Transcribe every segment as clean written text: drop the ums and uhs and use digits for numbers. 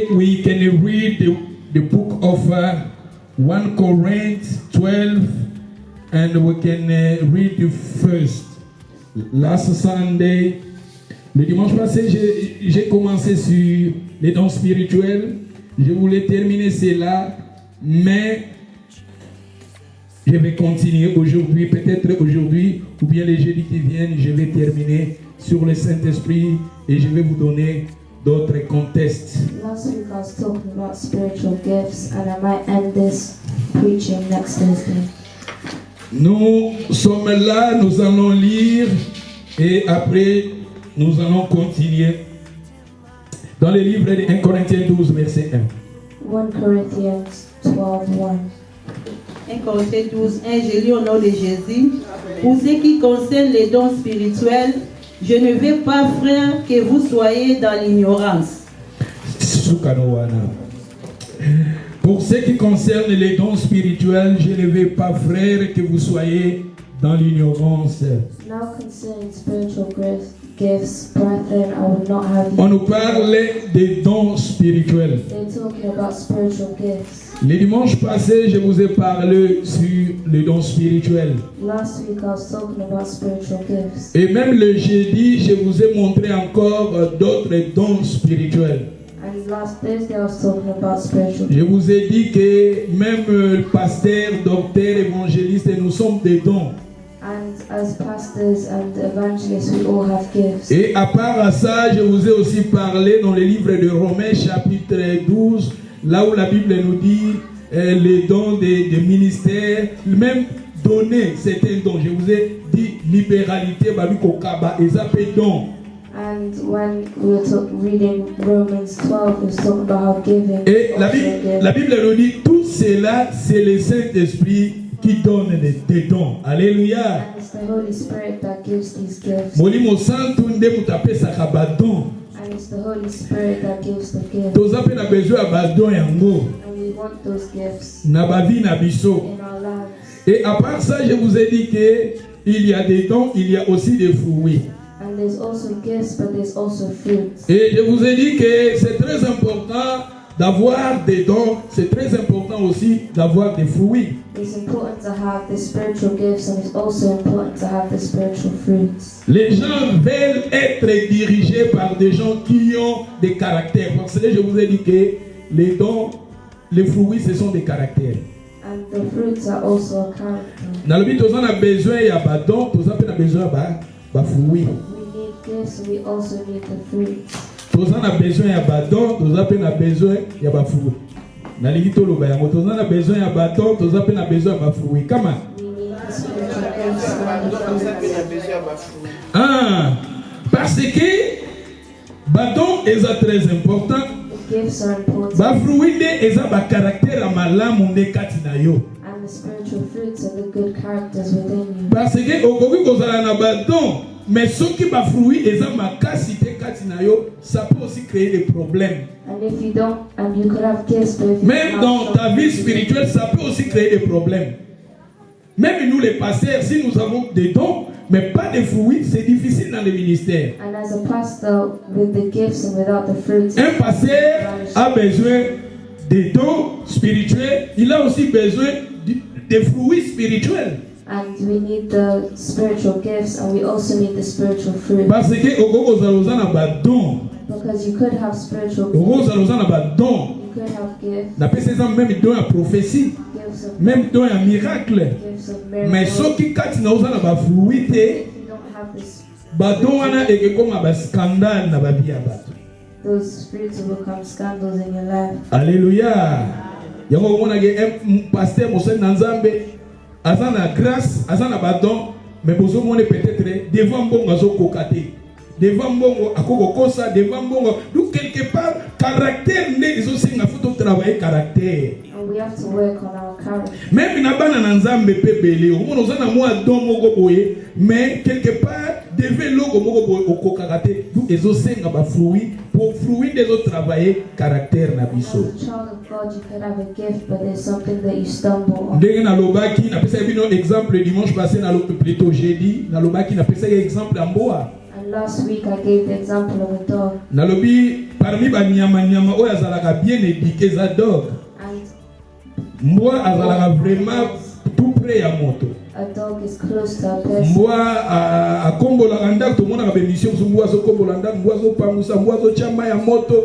Today we can read the book of 1 Corinthians 12 and we can read the first. Last Sunday, le dimanche passé, j'ai commencé sur les dons spirituels. Je voulais terminer cela, mais je vais continuer aujourd'hui, peut-être aujourd'hui, ou bien les jeudis qui viennent, je vais terminer sur le Saint-Esprit et je vais vous donner d'autres contextes. Last week I was talking about spiritual gifts and I might end this preaching next Thursday. Nous sommes là, nous allons lire et après nous allons continuer dans le livre de 1 Corinthiens 12, verset 1. 1 Corinthians 12, 1. 1 Corinthiens 12, 1, je lis au nom de Jésus. Pour ce qui concerne les dons spirituels, je ne veux pas, frère, que vous soyez dans l'ignorance. Pour ce qui concerne les dons spirituels, je ne veux pas, frère, que vous soyez dans l'ignorance. Now concerning spiritual gifts, brethren, I will not have you. On nous parle des dons spirituels. They're talking about spiritual gifts. Le dimanche passé, je vous ai parlé sur les dons spirituels. Last week I was talking about spiritual gifts. Et même le jeudi, je vous ai montré encore d'autres dons spirituels. And last Thursday I was talking about spiritual Je gifts. vous ai dit que même pasteur, docteur, évangéliste, nous sommes des dons. And as pastors and evangelists, we all have gifts. Et à part ça, je vous ai aussi parlé dans le livre de Romains chapitre 12, là où la Bible nous dit les dons des ministères, même donner certains dons. Je vous ai dit libéralité, babikokaba, et ça fait don. And when we were reading Romans 12, we were talking about how giving. Et also a la gift. Bible nous dit tout cela, c'est le Saint-Esprit qui donne des dons. Alléluia. And it's the Holy Spirit that gives these gifts. Molimo santo nde mutapesaka badon. And it's the Holy Spirit that gives the gifts. Toza pe na besoin ya badon yango And we want those gifts na bavi na biso. in our lives. Et à part ça, je vous ai dit que il y a des dons, il y a aussi des fruits. And there's also gifts, but there's also fruits. Et je vous ai dit que c'est très important d'avoir des dons, c'est très important aussi d'avoir des fruits. It's important to have the spiritual gifts, and it's also important to have the spiritual fruits. Les gens veulent être dirigés par des gens qui ont des caractères. Parce que je vous ai dit que les dons, les fruits, ce sont des caractères. And the fruits are also a character. Dans le but, on a besoin de dons, on a besoin de fruits. We need gifts, we also need the fruits. On a besoin de dons, on a besoin de fruits. Na ligito loba yango tozana besoin ya baton tozapena besoin ya fruits kama We need the spiritual gifts and the fruits. parce que baton est très important. The gifts are important, Ba fruits de eza ba caractère malamu nde kati na yo. and the spiritual fruits are the good characters within you. Parce que okoki kozala na baton mais soki ba fruits eza makasi te kati na yo, ça peut aussi créer des problèmes. And if you don't, and you could have gifts, but if you Même dans ta vie spirituelle, ça peut aussi créer des problèmes. Même nous les pasteurs, si nous avons des dons, mais pas de fruits, c'est difficile dans le ministère. And as a pastor, with the gifts and without the fruits, Un pasteur a besoin des dons spirituels, il a aussi besoin des fruits spirituels. and we need the spiritual gifts, and we also need the spiritual fruit. Parce que okozaloza na ba don, Because you could have spiritual gifts, okozaloza na ba don. you could have gifts, Na pesa eza même don ya prophétie, gifts of même don ya miracle. gifts of Mais miracles. soki kati na oza na ba fruits te, If you don't have this, badon wana ekekoma ba scandale na ba vie ya bato. those fruits will become scandals in your life. Alléluia. Yango omonake un pasteur mosali na Nzambe aza na grâce, aza na badon, mais bozomone peut-être devant mbongo azokoka te. Devant mbongo akokokosa, devant mbongo. Donc quelque part, caractère nde ezosenga faut travailler caractère. And we have to work on our character. Même na bana na Nzambe pe belé, omona oza na mwa don moko boye, mais quelque part devait logo moko boye okokaka te. Donc ezosenga ba fruits pour fruits des autres travailler caractère na biso. As a child of God, you could have a gift, but there's something that you stumble on. Ndenge nalobaki napesa bino exemple dimanche passé plutôt jeudi nalobaki napesa exemple ya mboa And last week I gave the example of a dog. nalobi parmi ba nyama oyo azalaka bien éduqué za dog. Mbwa azalaka vraiment tout près ya moto. A dog is close to a person. Mbwa akombolaka ndako tomonaka bémission mbwa azokombola ndako mbwa azopangusa mbwa azotyama ya moto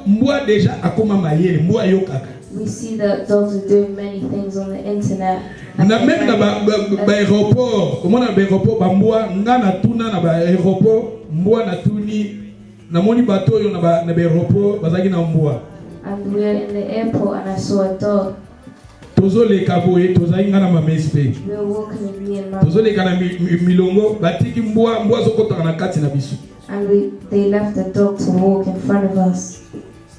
mbwa déjà akoma mayele mbwa ayokaka. We see that dogs are doing many things on the internet. Na même na ba aéroport omona ba aéroport ba mbwa nga na tuna na ba aéroport mbwa na tuni na moni bato yo na ba aéroport bazaki na mbwa. And we are in the airport and I saw a dog. Tozoleka boye tozali nga na mamespe. We were walking with me and my Tozoleka na milongo batiki mbwa zokotaka na kati na biso. And they left the dog to walk in front of us.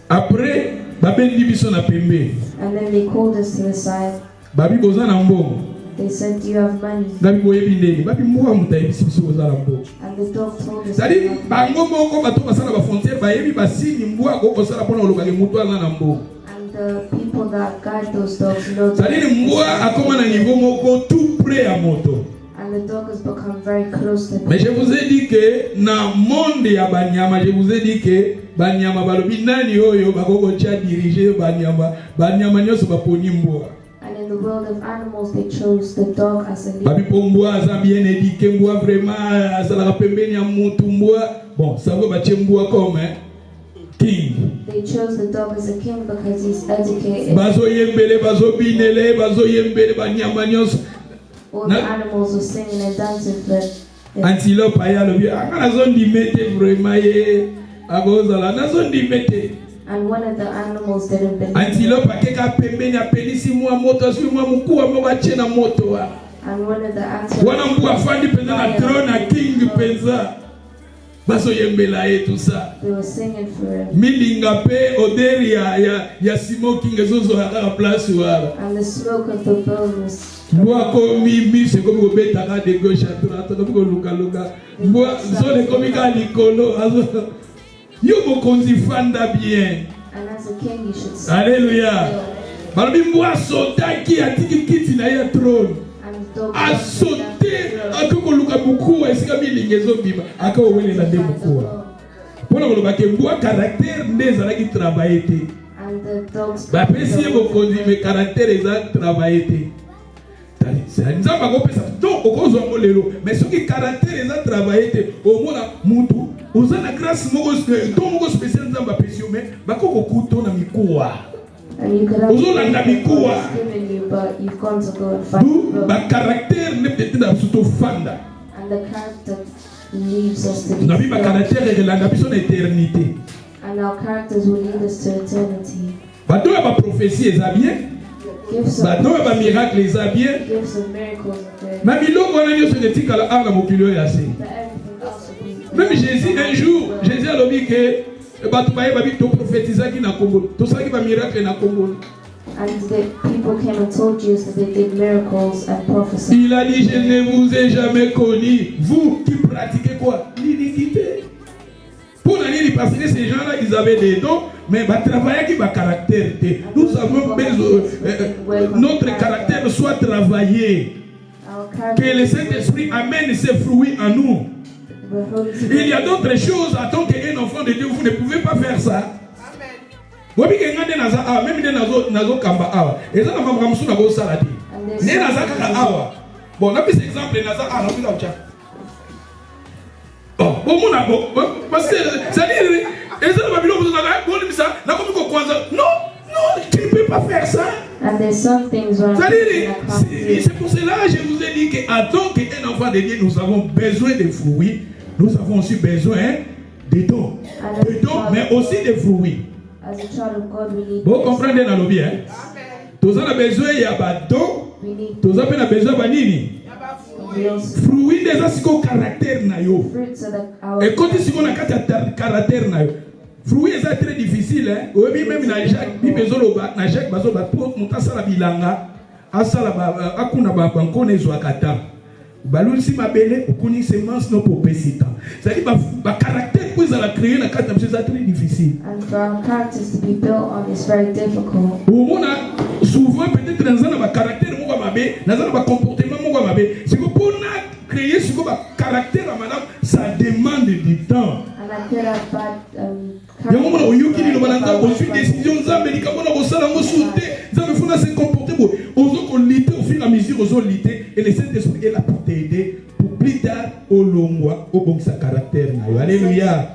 Après babendi biso na pembe. And then they called us to the side. Babi boza na mbongo. They said, "Do you have money?" Babi boyebi ndeni. Babi mbwa mutayebisi biso boza na mbongo. And the dog told us. Zali bango moko bato basala ba frontière bayebi basini mbwa ko kosala pona oloka ke mutu ala na mbongo. And the people that guide those dogs know. Zali mbwa akoma na niveau moko tout près à moto. And the dog has become very close to them. Mais je vous ai dit que na monde ya banyama, je vous ai dit que banyama balobi nani oyo bakoko tia diriger banyama nyoso baponi mbwa. And in the world of animals, they chose the dog as a leader. Babi po mbwa aza bien éduqué, mbwa vraiment azalaka pembeni ya mutu mbwa. Bon, ça va batie mbwa comme king. They chose the dog as a king because he's educated. Bazo yembele, bazo binele, bazo yembele banyama nyoso. All the animals were singing and dancing for them. Antilope ayalobi akana zondi mete vraiment ye agozala na zondi mete. And one of the animals didn't believe. Antilope akeka pembeni apelisi mwa moto asui mwa mkuu mwa bache na moto wa. And one of the antelopes. Wana mkuu afandi penza na throne na king penza. Baso yembela ye tout ça. They were singing for him. Milinga pe oderi ya smoking ezozo akaka place wala. And the smoke of the bone was. Mbwa komi c'est comme obeta ka de gauche à droite comme ko luka. Mbwa zone komi ka likolo azo. Yo mokonzi fanda bien. And as a king you should sing. Alléluia. Balobi mbwa sotaki atiki kiti na ya throne. And the dog A sauté akoko luka mukua esika bilingezo bima akawele na ndemo kwa. Pona koloba ke mbwa caractère ndeza la ki travailler te. And the dogs. Ba pesi mokonzi me caractère eza travailler te. Nzamba kopesa donc okozwa molelo mais soki caractère eza travailler te omona mutu oza na grâce moko donc moko spécial nzamba pesio mais bakoko kuto na mikuwa ozolanda mikuwa ba caractère ne peut-être na suto fanda and the character leads us to na bi ba caractère elanda biso na éternité and our characters will lead us to eternity. Bato ya ba prophétie eza bien. Bato ya ba miracle eza bien. Ma biloko wana nyonso etikala ala mokili oyo ase. Même Jésus un jour, Jésus a dit que bato baye babi to prophétisaki na Congo. To saki ba miracle na Congo. And the people came and told Jesus that they did miracles and prophesied. Il a dit, je ne vous ai jamais connu, vous qui pratiquez quoi? L'iniquité. Pour la nuit, parce que ces gens-là, ils avaient des dons, mais ils travaillaient qui va caractère. Nous avons besoin notre caractère soit travaillé. Que le Saint-Esprit amène ses fruits en nous. Il y a d'autres choses, en tant qu'un enfant de Dieu, vous ne pouvez pas faire ça. Wabi ke ngande naza awa même de nazo kamba awa eza na mama musu na go salati ne naza kaka awa bon na bis exemple naza awa na bila ucha oh bon mona bon parce que ça dit eza na babilo musu na go limisa na ko miko kwanza non tu ne peux pas faire ça. And there's some things where c'est pour cela que je vous ai dit que en tant qu'un enfant de Dieu nous avons besoin de fruits, nous avons aussi besoin de dons, mais aussi de fruits. As a child of God, we need. Vous comprenez dans le bien? Tous on a besoin y a bateau. Tous on a besoin de nini? Fruits des asiko caractère na yo. Et quand tu on a caractère na yo. Fruits c'est très difficile hein. Oui même na Jacques, bi bezolo ba na Jacques bazo ba pour mutasa la bilanga. Asala ba akuna ba bankone zo akata. Balul si mabele okuni semence no popesita. C'est-à-dire ba caractère pour la créer na kata c'est très difficile. And for our characters to be built on is very difficult. Omona souvent peut-être dans un ba caractère moko mabe, dans un ba comportement moko mabe. C'est que pour créer ce ba caractère à madame, ça demande du temps. And I could have bad Il y a un moment où il y a une décision, se comporter. On lutter au fur et à mesure, on lutter, et le Saint-Esprit est là pour t'aider. Pour plus tard, au long mois, au bon sa caractère. Alléluia.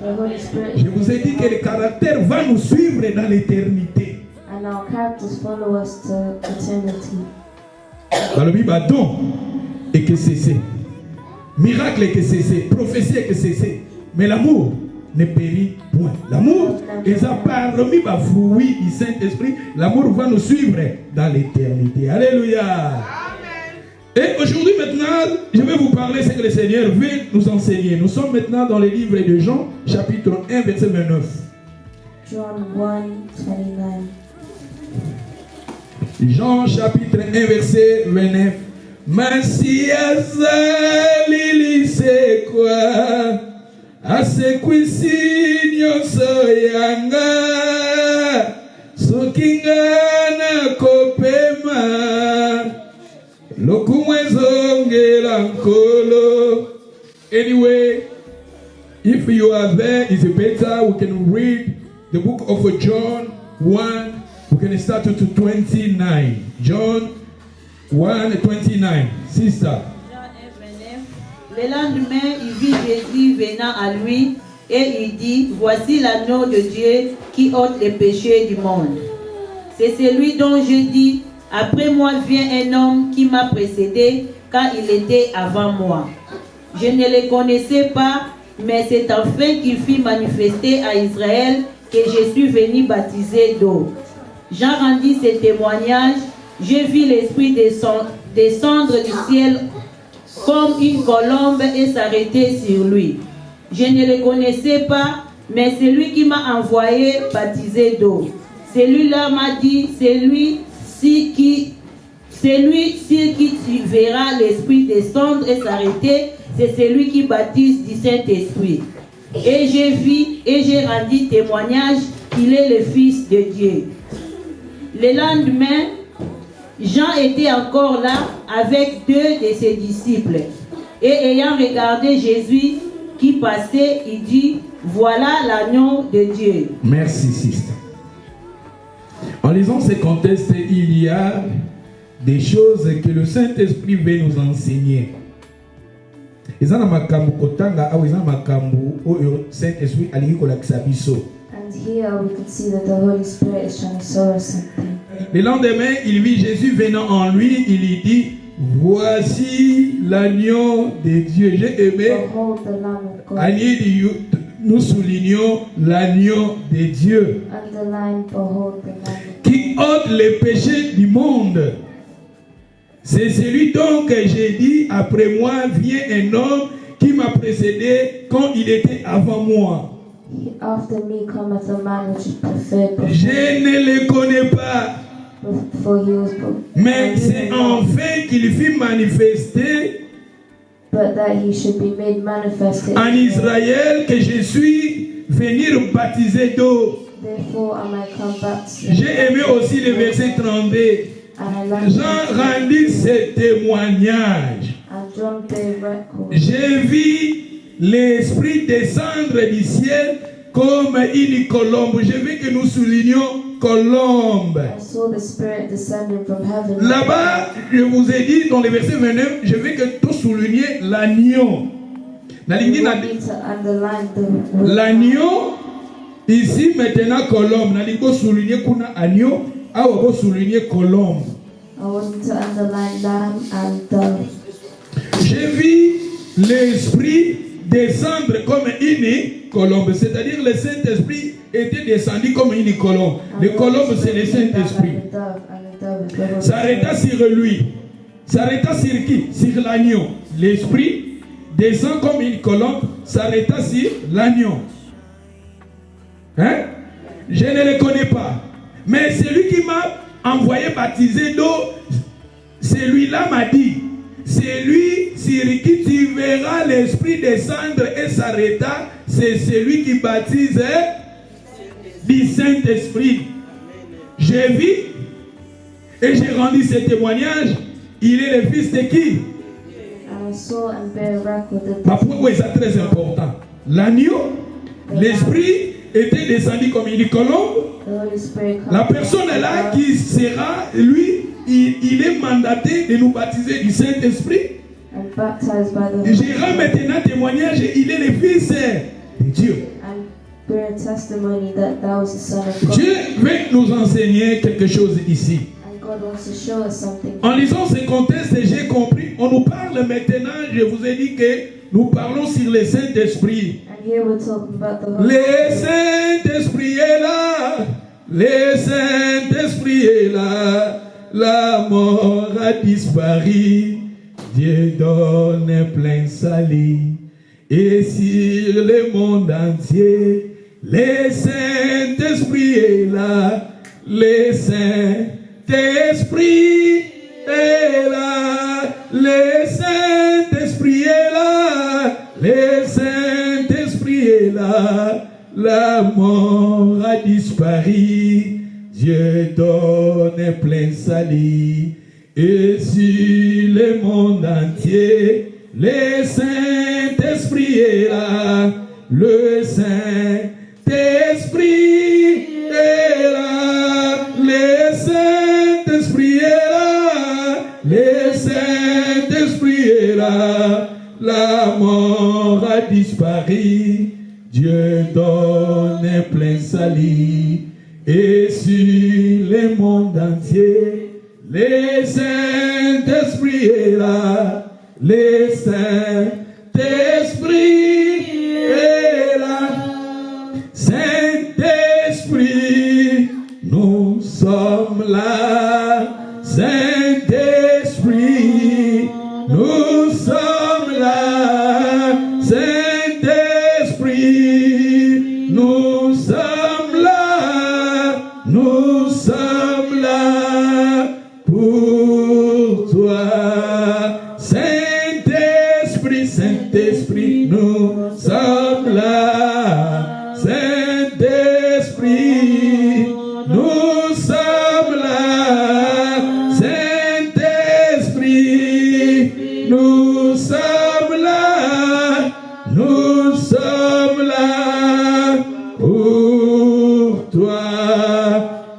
Je vous ai dit que le caractère va nous suivre dans l'éternité. And our characters follow us to eternity. Dans le Bible, don et que cessez. Miracle et que cessez. Prophétie et que cessez. Mais l'amour ne périt point. L'amour est parmi les fruits du Saint-Esprit. L'amour va nous suivre dans l'éternité. Alléluia. Amen. Et aujourd'hui maintenant, je vais vous parler ce que le Seigneur veut nous enseigner. Nous sommes maintenant dans le livre de Jean, chapitre 1, verset 29. John 1:29. Jean chapitre 1 verset 29. Masiaza lili c'est quoi? Asekwisi nyoso yanga sokinga na kopema lokumwezongela nkolo. Anyway, if you are there, it's better we can read the book of John 1. We can start to 29. John 1:29. Sister. Le lendemain, il vit Jésus venant à lui et il dit, voici l'agneau de Dieu qui ôte les péchés du monde. C'est celui dont je dis, après moi vient un homme qui m'a précédé car il était avant moi. Je ne le connaissais pas, mais c'est enfin qu'il fit manifester à Israël que je suis venu baptiser d'eau. Jean rendit ce témoignage. Je vis l'Esprit descendre du ciel comme une colombe et s'arrêter sur lui. Je ne le connaissais pas, mais c'est lui qui m'a envoyé baptiser d'eau. Celui-là m'a dit, c'est lui qui tu verras l'Esprit descendre et s'arrêter, c'est celui qui baptise du Saint-Esprit. Et j'ai vu et j'ai rendu témoignage qu'il est le Fils de Dieu. Le lendemain, Jean était encore là avec 2 de ses disciples. Et ayant regardé Jésus qui passait, il dit, voilà l'agneau de Dieu. Merci, sister. En lisant ces contextes, il y a des choses que le Saint-Esprit veut nous enseigner. And here we can see that the Holy Spirit is trying to show us something. Le lendemain, il vit Jésus venant en lui, il lui dit, voici l'agneau de Dieu. J'ai aimé, Behold the Lamb of God. nous soulignons l'agneau de Dieu Underline, behold the Lamb of God. qui ôte les péchés du monde. C'est celui donc que j'ai dit, après moi vient un homme qui m'a précédé quand il était avant moi. After me cometh a man which is preferred Je ne le connais pas, before he was mais c'est enfin qu'il fut manifesté but that he should be made manifest en Israël que je suis venu baptiser d'eau. Therefore am I come back to J'ai aimé aussi le verset 32. and I like Jean rendit ce témoignage. and John gave record. J'ai vu l'Esprit descendre du ciel comme une colombe. Je veux que nous soulignions colombe. I saw the Spirit descending from heaven. Là-bas, je vous ai dit dans le verset 29, je veux que tu souligniez l'agneau. You want me to underline the word. L'agneau, ici maintenant colombe. Naliko souligner kuna agneau, ou souligner colombe. I want you to underline lamb and dove. J'ai vu l'Esprit descendre comme une colombe. C'est-à-dire le Saint-Esprit était descendu comme une colombe. Le colombe, c'est le Saint-Esprit. S'arrêta sur lui. S'arrêta sur qui? Sur l'agneau. L'Esprit descend comme une colombe, s'arrêta sur l'agneau. Hein? Je ne le connais pas. Mais celui qui m'a envoyé baptiser d'eau, celui-là m'a dit, c'est lui sur qui tu verras l'Esprit descendre et s'arrêta, c'est celui qui baptise du Saint-Esprit. J'ai vu et j'ai rendu ce témoignage. Il est le fils de qui? Pourquoi c'est très important. L'agneau, l'Esprit était descendu comme une colombe. The Holy Spirit La comes personne down là from qui sera, lui, il est mandaté de nous baptiser du Saint-Esprit. and baptized by the Holy J'irai Spirit maintenant témoignage, il est le Fils de Dieu. and bear testimony that thou was the Son of God. Dieu veut nous enseigner quelque chose ici. And God wants to show us something. En lisant ce contexte, j'ai compris, on nous parle maintenant, je vous ai dit que nous parlons sur le Saint-Esprit. And here we're talking about the Holy Le Spirit. Saint-Esprit est là, le Saint-Esprit est là, la mort a disparu, Dieu donne plein salut, et sur le monde entier, le Saint-Esprit est là, le Saint-Esprit est là, le Saint-Esprit est là, le Saint-Esprit est là, la mort a disparu, Dieu donne plein salut, et sur le monde entier, le Saint-Esprit est là, le Saint-Esprit est là, le Saint-Esprit est là, le Saint-Esprit est là, la mort a disparu, Dieu donne plein salut, et sur le monde entier, le Saint-Esprit est là, le Saint-Esprit est là. Saint-Esprit, nous sommes là. Saint-Esprit, nous sommes là. Saint-Esprit, nous sommes là. Nous sommes là pour toi. Saint-Esprit, Saint-Esprit, nous sommes là. Saint-Esprit, nous sommes là. Saint-Esprit, nous sommes là. Nous sommes là pour toi.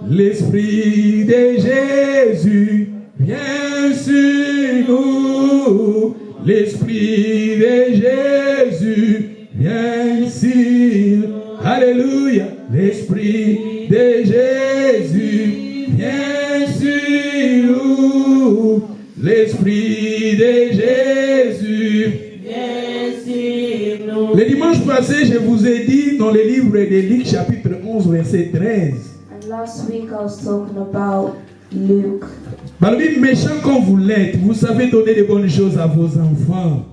L'Esprit de Jésus vient sur nous. L'Esprit de Jésus vient sur nous. Alléluia. L'Esprit de Jésus vient sur nous. L'Esprit de Jésus. Le dimanche passé, je vous ai dit dans le livre de Luc, chapitre 11, verset 13. And last week I was talking about Luke. Balobi, méchant comme vous l'êtes, vous savez donner de bonnes choses à vos enfants.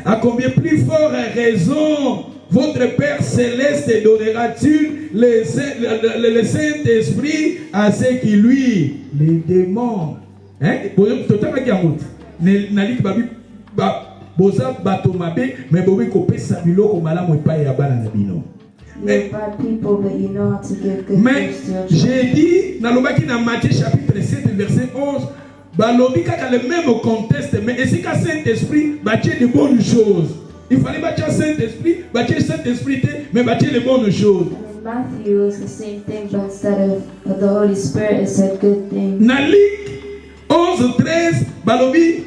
À combien plus fort raison votre Père Céleste donnera-t-il le Saint-Esprit à ceux qui lui les demandent. Hein? Boza bato mabe mais bobi kopesa biloko malamu epai ya bana na bino. You're bad people, but you know how to give good Mais gifts to your j'ai children. dit dans Matthieu chapitre 7 verset 11, balobi kaka le même contexte, mais ainsi qu'à Saint-Esprit bâtir de bonnes choses. Il fallait bâtir Saint-Esprit, bâtir Saint-Esprit, mais bâtir les bonnes choses. And in Matthew it was the same thing, but instead of the Holy Spirit it said good things. Dans Luc 11, 13, balobi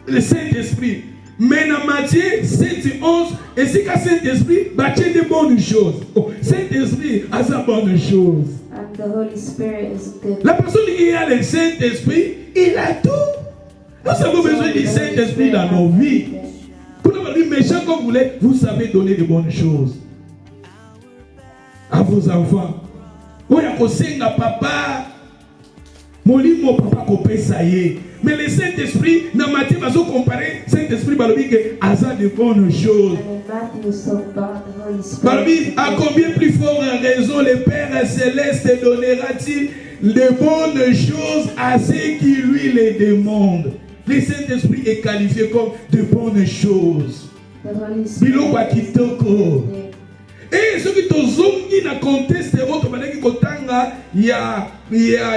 le Saint-Esprit. Mais dans Matthieu 7, 11, ainsi qu'à Saint-Esprit bâtir de bonnes choses. Oh, Saint-Esprit a sa bonne chose. And the Holy Spirit is good. La personne qui a le Saint-Esprit, il a tout. Nous avons besoin du Saint-Esprit dans nos vies. Pour nous dire, méchant comme vous l'êtes, vous savez donner de bonnes choses à vos enfants. Vous avez papa, molimo papa kopé ça y est. Mais le Saint-Esprit, dans Matthieu, va se comparer Saint-Esprit, balobi que a de bonnes choses. And in Matthew it's talking about the Holy Spirit. Balobi, à combien plus fort raison le Père Céleste donnera-t-il de bonnes choses à ceux qui lui les demandent? Le Saint-Esprit est qualifié comme de bonnes choses. The Holy Spirit Biloko kitoko. is Et ce qui tozongi na contexte autre balaki kotanga il y a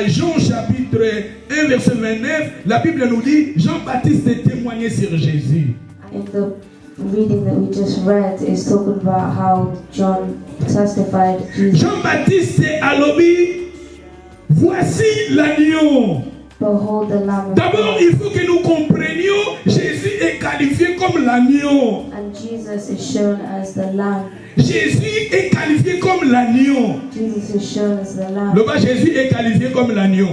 Jean chapitre 1 verset 29, la Bible nous dit Jean-Baptiste témoignait sur Jésus. in the reading that we just read is talking about how John testified Jesus. Jean-Baptiste alobi, voici l'agneau. Behold the Lamb of D'abord, God. il faut que nous comprenions, Jésus est qualifié comme l'agneau. And Jesus is shown as the Lamb. Jésus est qualifié comme l'agneau. Jesus is shown as the Lamb. Le bas, Jésus est qualifié comme l'agneau.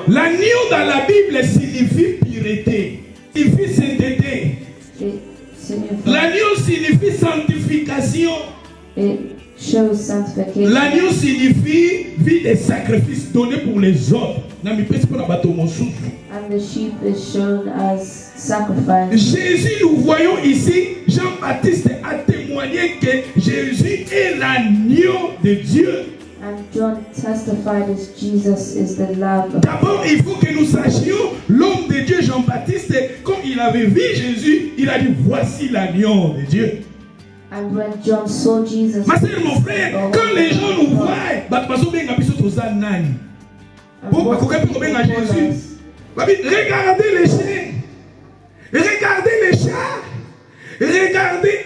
L'agneau dans la Bible signifie pureté, signifie sainteté. It signifies, L'agneau signifie sanctification. it shows sanctification. L'agneau signifie vie de sacrifice donné pour les autres. And the sheep is shown as sacrifice. Jésus, nous voyons ici, Jean-Baptiste a témoigné que Jésus est l'agneau de Dieu. And John testified as Jesus is the Lamb of D'abord, il faut que nous sachions, l'homme de Dieu, Jean-Baptiste, comme il avait vu Jésus, il a dit, voici l'agneau de Dieu. And when John saw Jesus, Ma sœur, mon frère, quand les gens nous voient, regardez les chiens, regardez les chats, regardez.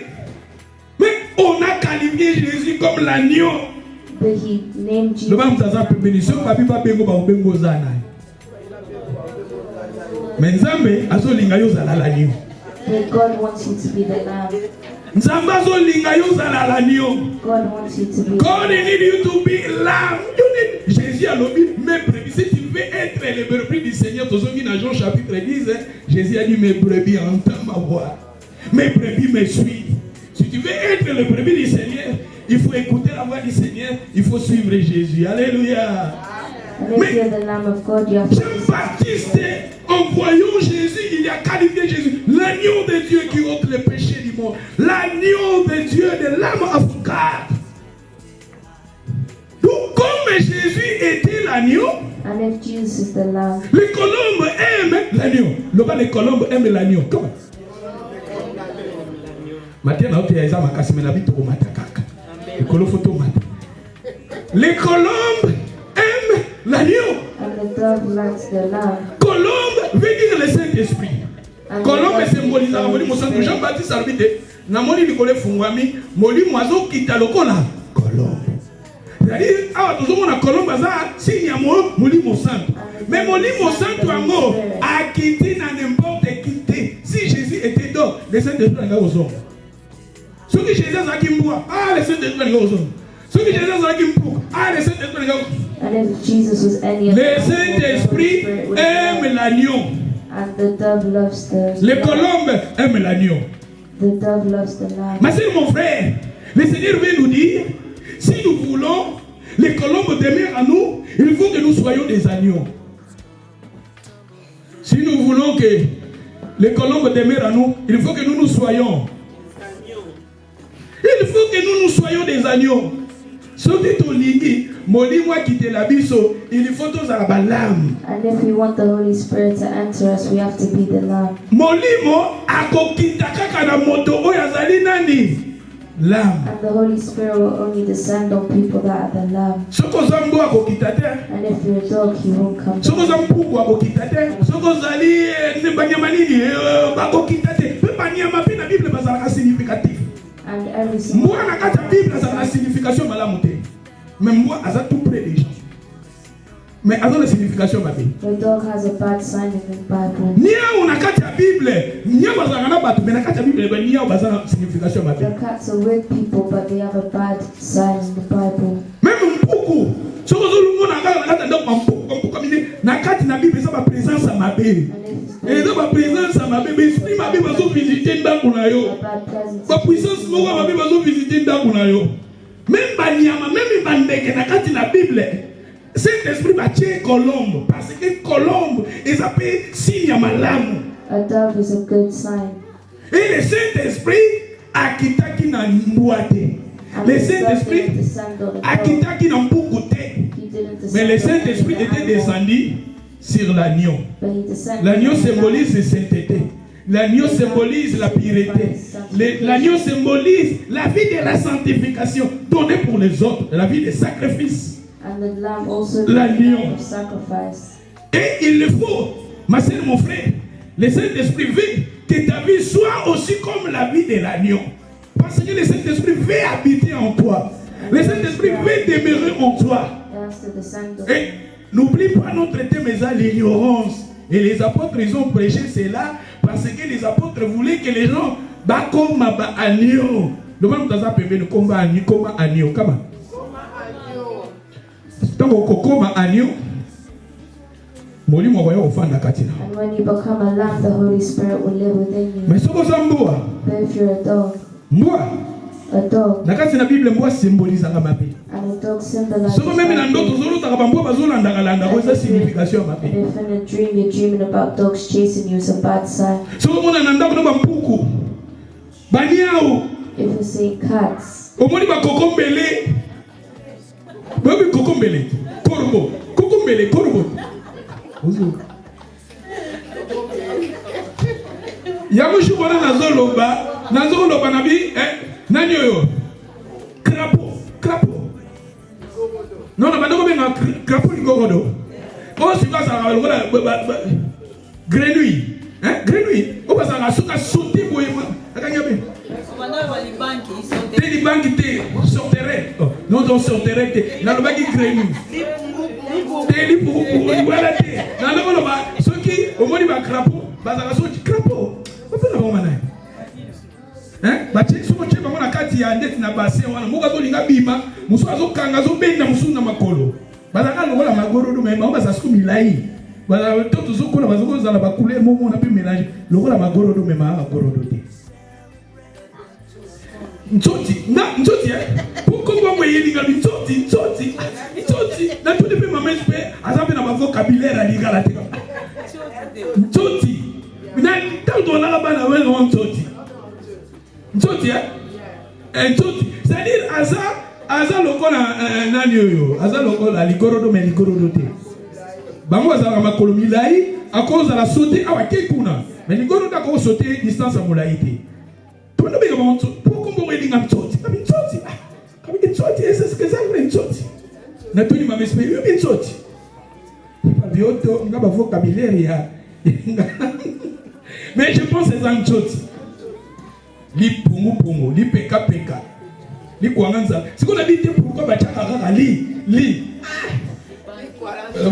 Mais on a qualifié Jésus comme l'agneau. but he named Jesus. Le bam taza bénédiction, papi pa bengo ba bengo zana. Mais Nzambe azolinga yo zala l'agneau. But God wants you to be the Lamb. Nzambe azolinga yo zala l'agneau. God wants you to be. God need you to be lamb. You need Jésus a lobby mes brebis. Si tu veux être les brebis du Seigneur, dans Jean chapitre 10, Jésus a dit mes brebis entendent ma voix. Mes brebis me suivent. Si tu veux être le brebis du Seigneur, il faut écouter la voix du Seigneur, il faut suivre Jésus. Alléluia. And if you're the Lamb of God, you have to be. Jean-Baptiste, en voyant Jésus, il a qualifié Jésus, l'agneau de Dieu qui ôte le péché du monde, l'agneau de Dieu, de l'âme avocat. Donc, comme Jésus était l'agneau, And if Jesus is the Lamb, les colombes aiment l'agneau. Les colombes aiment l'agneau. Comment? Les colombes aiment l'agneau. and the dove likes the Lamb. Colombe veut dire le Saint-Esprit. And Colombe the symbolise la moli mosantu Jean-Baptiste arbité. Na moli likole fungwami, moli moazo kita lokola colombe. C'est-à-dire awa tozomona colombe za signe ya moli mosantu. Mais moli mosantu yango akiti na n'importe qui te. Si Jésus était donc, le Saint-Esprit nga ozonga. Soki Jésus azaki mbwa, le Saint-Esprit nga ozonga. Soki Jésus azaki mpuk, le Saint-Esprit nga ozonga. And if Jesus was any of Le the Saint-Esprit aime l'agneau. and the dove loves the Les Lamb. colombes aiment l'agneau. The dove loves the Lamb. Ma sœur, mon frère, le Seigneur veut nous dire, si nous voulons les colombes demeurent à nous, il faut que nous soyons des agneaux. Si nous voulons que les colombes demeurent à nous, il faut que nous soyons. Il faut que nous soyons des agneaux. Ce qui est lié, moi qui te la biso, il faut tous à la lame. And if we want the Holy Spirit to enter us, we have to be the Lamb. Molimo akokita kaka na moto oyo azali nani? Lamb. And the Holy Spirit will only descend on people that are the Lamb. Soko zambo akokita te. And if you're a dog, he won't come. Soko zampuku akokita te. Soko zali banyama nini bakokita te. Pe banyama pe na Bible bazalaka significatif. And every single Mbwa na kata Bible azalaka signification malamu te. Mais mbwa aza tout près des gens. Mais aza la signification babe. the dog has a bad sign in the Bible. Nia unakata Bible, nia bazalaka na batu, mais na kata Bible ba nia bazala signification babe. The cats are with people, but they have a bad sign in the Bible. Même mpuku, soko zolungo na ngala na kata ndako mpuku kamine na kati na Bible ça ba présence à mabe. And Et ça ba présence à mabe, mais esprit mabe bazo visiter ndako na yo. a bad presence, Ba puissance moko mabe bazo visiter ndako na yo. Même banyama, même bandeke na kati na Bible. Saint-Esprit va tuer colombe parce que colombe est appelé signe malamu. a dove is a good sign. Et le Saint-Esprit a kitaki na mboate. And Le the dove Saint-Esprit didn't descend on the a dog. kitaki na mbukute. He didn't descend Mais le on Saint-Esprit the était animal, descendu sur l'agneau. but he descended L'agneau on the symbolise la sainteté. L'agneau symbolise la pureté. L'agneau symbolise la vie de la sanctification donnée pour les autres, la vie des sacrifices. And the lamb also L'agneau. sacrifice. Et il le faut, ma sœur, mon frère, le Saint-Esprit veut que ta vie soit aussi comme la vie de l'agneau. Parce que le Saint-Esprit veut habiter en toi. Le Saint-Esprit veut demeurer en toi. Et n'oublie pas notre thème, l'ignorance. Et les apôtres, ils ont prêché cela parce que les apôtres voulaient que les gens comme agneau. Le même dans un pays, comme agneau. Comme agneau. And when you become a lamb, the Holy Spirit will live within you. But if you're a dog, a dog, and a dog symbolizes and if in a dream you're dreaming about dogs chasing you, it's a bad sign. If you see cats, Yamushu wana nazoloba nabi nani yo crapaud non na bandoko benga crapaud ligogodo o sika sa lokola grenouille o basa nga suka sauter boye akanya be les banques te sorterait non donc sorterait te na lobaki grenouille te pour voilà te na lokoloba soki omoni ba crapaud bazaka soki crapaud bati somo cheba mona kati ya ndeti na bassin wana muka bolinga bima musu azokanga zobenda musu na makolo bazaka lokola magorodo mema baza siku milai baza toto zokola bazokoza na bakule momo na pe mélange lokola magorodo mema magorodo te ntoti pourquoi moi yelinga ntoti na tout depuis maman pe azabe na vocabulaire à ligala te ntoti na tanto na bana wewe ntoti c'est-à-dire aza lokola nani oyo aza lokola ligorodo me ligorodo te bango azala makolo milai akoza la sauter awa kekuna mais ligorodo ako sauter distance à molai te to ndo bega monto pourquoi mo welinga ntoti c'est ce que ça veut ntoti na tuni mama esprit ubi ntoti bioto ngaba vocabulaire ya mais je pense c'est ntoti li pungu li peka li kuanganza sikona bite pourquoi bachaka kaka li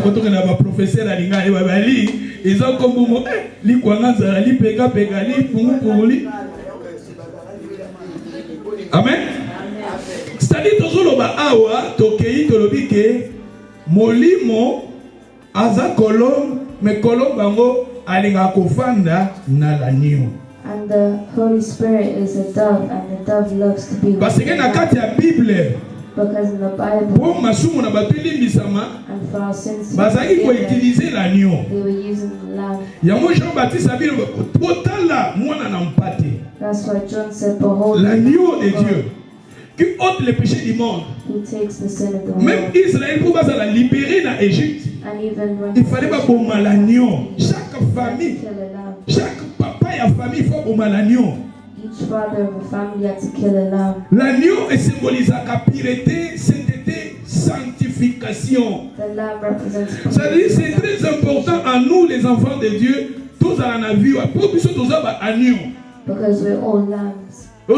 kotoka na ba professeur alinga e ba li ils ont comme li kuanganza li peka li pungu li amen c'est-à-dire tozoloba awa tokei tolobike molimo aza kolom me kolom bango alinga kofanda na lanio. And the Holy Spirit is a dove, and the dove loves to be with parce que na kati ya Bible because in the Bible pour masumu na bateli misama and for our sins bazaki ko utiliser l'agneau. They were using the lamb. Yango Jean Baptiste abile potala mwana na mpate. That's why John said, behold, l'agneau de Dieu qui ôte les péchés du monde. Who takes the sin of the world. Même Israël pour la libérer dans Égypte. And even when il fallait pas bomber l'agneau. Chaque famille, chaque papa et famille faut bomber l'agneau. Each father of a family had to kill a lamb. L'agneau symbolise la pureté, sainteté, sanctification. The lamb represents purity. C'est très important à nous les enfants de Dieu. Tous à la vie, pour que tous agneau. Because we're all lambs. Nous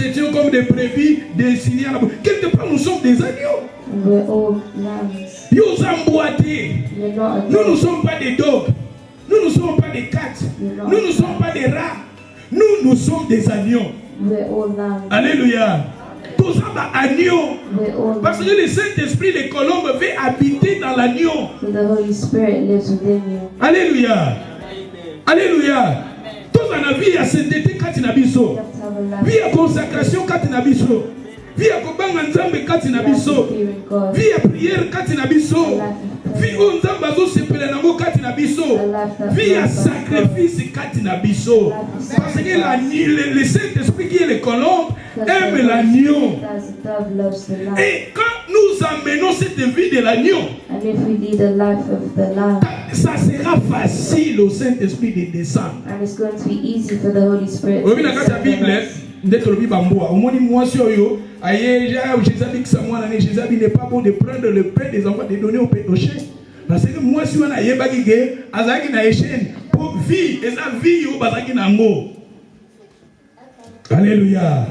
étions comme des brebis destinés à la... Quelque part, nous sommes des agneaux. We're all lambs. Nous ne sommes pas des dogs. Nous ne sommes pas des cats. Nous ne sommes pas des rats. Nous sommes des agneaux. We're all lambs. Alléluia. Tous sommes agneaux. Parce que le Saint-Esprit, les colombes, veut habiter dans l'agneau. So the Holy Spirit lives within you. Alléluia. Alléluia. Tous en a vie à sainteté quand il a biso. Vie à consacration quand il a biso. Vie à kobanga nzambe quand il a biso. Vie à prière quand il a biso. Vie au nzamba zo sepele nango quand il a biso. Vie à sacrifice quand il a biso. Parce que le Saint-Esprit qui est le colombe aime l'agneau. Et quand nous amenons cette vie de l'agneau, ça sera facile au Saint-Esprit de descendre. And it's going to be easy for the Holy Spirit to Jésus n'est pas bon de prendre le pain des enfants de donner au péché. Parce que moi, si on a yébagigé, azaki na échelle, pour vie, et sa vie au bazaki nango. Alléluia.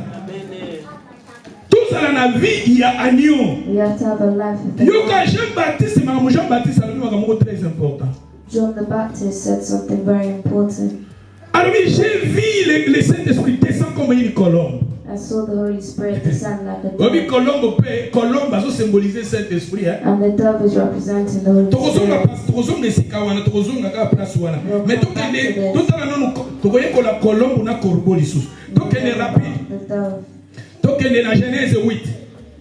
Tout ça dans la vie, il y a agneau. We have to have a life of the Yoka Jean-Baptiste, mais Jean-Baptiste, c'est très important. John the Baptist said something very important. Alors j'ai vu le Saint-Esprit descendre comme une colombe. I saw the Holy Spirit descend like a Oui, dove. colombe va symboliser le Saint-Esprit. And the dove is representing the Holy Spirit. Mais tout la colombe na corbeau lisusu. Donc elle est rapide. The dove. Donc elle est la Genèse 8.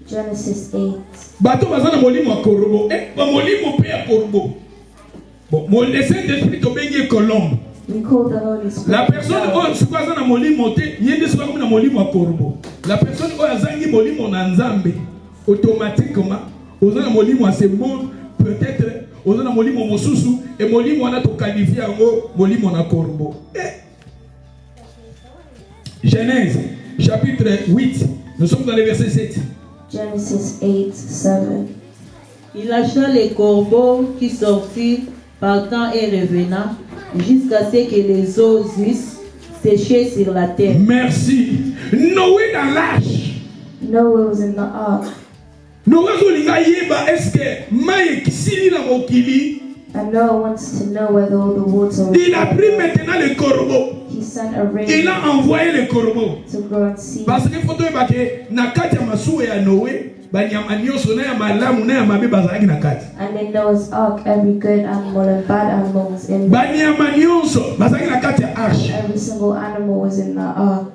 Genesis 8. Bato bazana molimo corbeau. Molimo pe ya corbeau. Bon, le Saint-Esprit tobengi colombe. We call the Holy Spirit. La personne qui est dans molimo te, yende soka comme na molimo corbeau. La personne qui est zangi molimo na nzambe, automatiquement, aux na molimo c'est bon, peut-être aux na molimo mosusu et molimo na to qualifier ngo molimo na corbeau. Genèse chapitre 8, nous sommes dans le verset 7. Genesis 8, 7. Il lâcha les corbeaux qui sortirent partant et revenant jusqu'à ce que les eaux eussent séché sur la terre. Merci. Noé dans l'âge. Noah was in the ark. Noé zolinga yeba est-ce que maye kisili na mokili. And Noah wants to know whether all the water was Il a pris maintenant le corbeau. He sent a raven Il a envoyé le corbeau. to go and see. Parce que faut yeba ke na kati ya masuwa ya Noé banyama nyonso na ya malamu na ya mabe bazalaki na kati. And in Noah's ark, every good animal and bad animal was in there. Banyama nyonso bazalaki na kati ya arche. Every single animal was in the ark.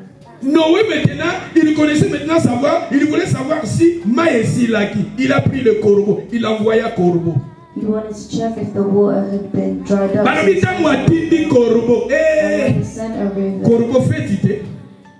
Noé maintenant, il connaissait maintenant savoir, il voulait savoir si maye silaki. Il a pris le corbeau, il a envoyé un corbeau. He wanted to check if the water had been dried up. Banamita mwatindi corbeau. And he sent a raven. Corbeau fetite.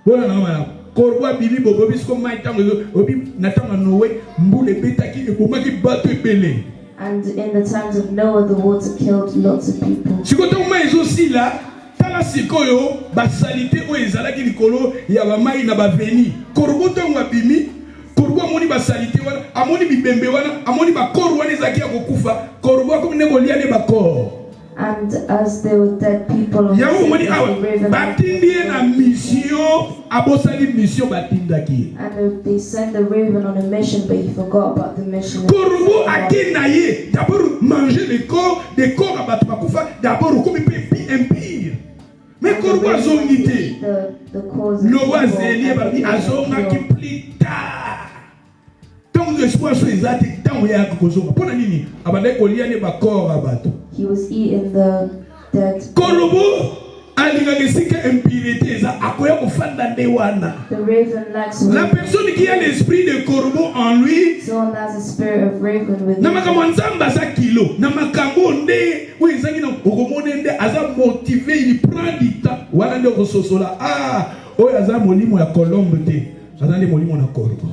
Voilà na corbeau bibi bobo bisko mai tango obi natanga Noé mbule betaki ebomaki bato ebele. And in the times of Noah, the water killed lots of people. Sikoto mai ezosi la tala sikoyo basalite oyo ezalaki likolo ya bamai na baveni. Corbeau tango abimi corbeau amoni basalite wana amoni bibembe wana amoni bakor wana ezaki ya kokufa corbeau akomi ndeko lia ne bakor. And as there were dead people on the raven, batindi na mission abosali mission batindaki. and they sent the raven on a mission, but he forgot about the mission. Corbeau akena ye d'abord manger le corps des corps abatu bakufa d'abord comme impire. Mais corbeau azongite. The cause of Noah evil zelie and baki the azongaki evil. plus tard. Tant l'espoir so ezati tant ya kozonga. Pona nini abandai kolia ne bakor abatu. He was eating the dead. Corbeau alinganisika impurité eza akoya kofanda nde wana. The raven lacks La wisdom. personne qui a l'esprit de corbeau en lui, Someone that has a spirit of raven within na him. makambo nzamba za kilo, na makambo nde oyo ezangi na okomona nde aza motivé, il prend du temps. Wana nde okososola oyo aza molimo ya colombe te, aza nde molimo na corbeau.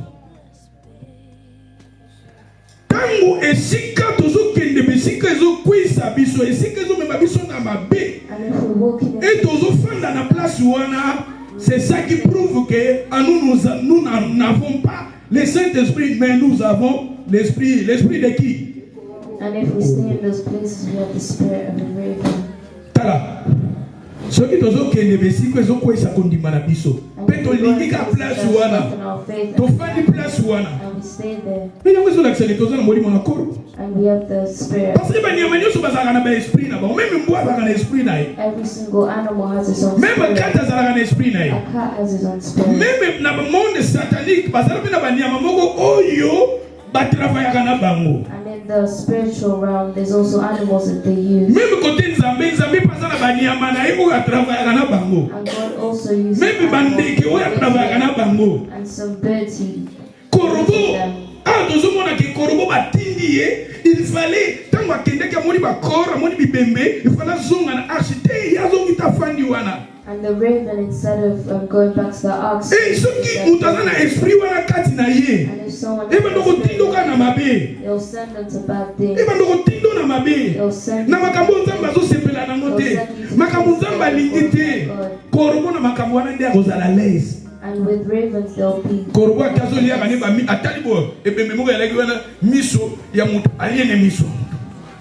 Tango esika tozokende besika ezokwisa biso, esika ezomema biso na mabe. And if we walk in Et it, tozofanda na place wana, c'est ça qui prouve que nous n'avons pas le Saint-Esprit, mais nous avons l'esprit de qui? and if we stay in those places, we have the spirit of a raven. Tala. Soki tozokende besika ezokwisa kondima na biso. Pe tolingi ka place wana. Tofandi place wana. And we stay there. Mais yango ezolakisa ke toza na molimo na corbeau. And we have the spirit. Parce que banyama nyonso bazalaka na baesprit na bango. Même mbwa azalaka na esprit na ye. Every single animal has its own Même spirit. kata azalaka na esprit na ye. A cat has its own spirit. Même na monde satanique bazala pe na banyama moko oyo batravaillaka na bango. And in the spiritual realm, there's also animals that they use. Même côté nzambe paza na banyama na ye oyo atravaillaka na bango. And God also uses Même bandeke oyo atravaillaka na bango. and some birds he Corbeau tozomona ke corbeau batindi ye, il fallait tango akendeki amoni bakor amoni bibembe il fallait zonga na arche te yazongi tafandi wana. And the raven, instead of going back to the ark, Soki mutu aza na esprit wana kati na ye, and if someone ebanda kotindoka na mabe, they'll send them to bad things. ebanda kotindo na mabe. They'll send Na makambo nzambe azosepela nango te, makambo nzambe alingi te. Corbeau na makambo wana nde akozala lese. And with ravens, they'll be. Corbeau akazoliaka ne bami atali bo ebembe moko yalaki wana miso ya mutu aliene miso.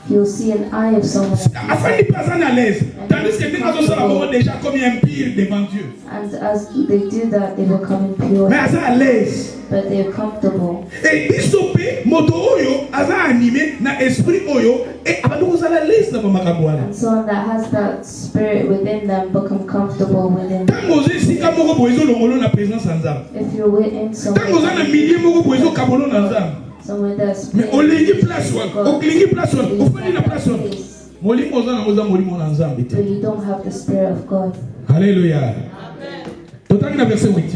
You'll see an eye of someone. Afin de pas à l'aise. Tandis que nous avons déjà comme impire devant Dieu. And as they do that, they become impure. Mais à l'aise. But they're comfortable. Et bisope moto oyo aza animé na esprit oyo et abando kozala l'aise na makambo wana. And someone that has that spirit within them become comfortable within. Tango zesika moko boyezo longolo na présence en Nzambe. If you're within someone. Tango za na milieu moko boyezo kabolo na Nzambe. Somewhere that's. Mais olingi place wana, olingi place wana, ofani na place wana. Molimo za na moza molimo na Nzambe te. But you don't have the spirit of God. Alléluia. Amen. Totali na verset 8.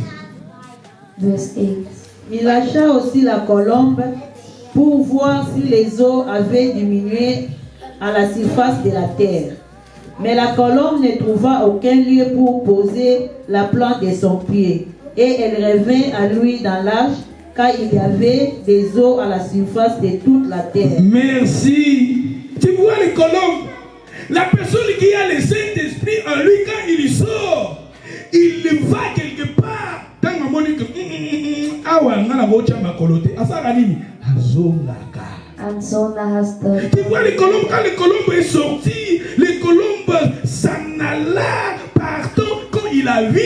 Verse 8. Il lâcha aussi la colombe pour voir si les eaux avaient diminué à la surface de la terre. Mais la colombe ne trouva aucun lieu pour poser la plante de son pied. Et elle revint à lui dans l'arche, car il y avait des eaux à la surface de toute la terre. Merci. Tu vois les colombes? La personne qui a le Saint-Esprit en lui, quand il sort, il va quelque part. Tant que mon and so that has the. Tu vois les colombes, quand les colombes est sorti, les colombes s'en alla partout quand il a vu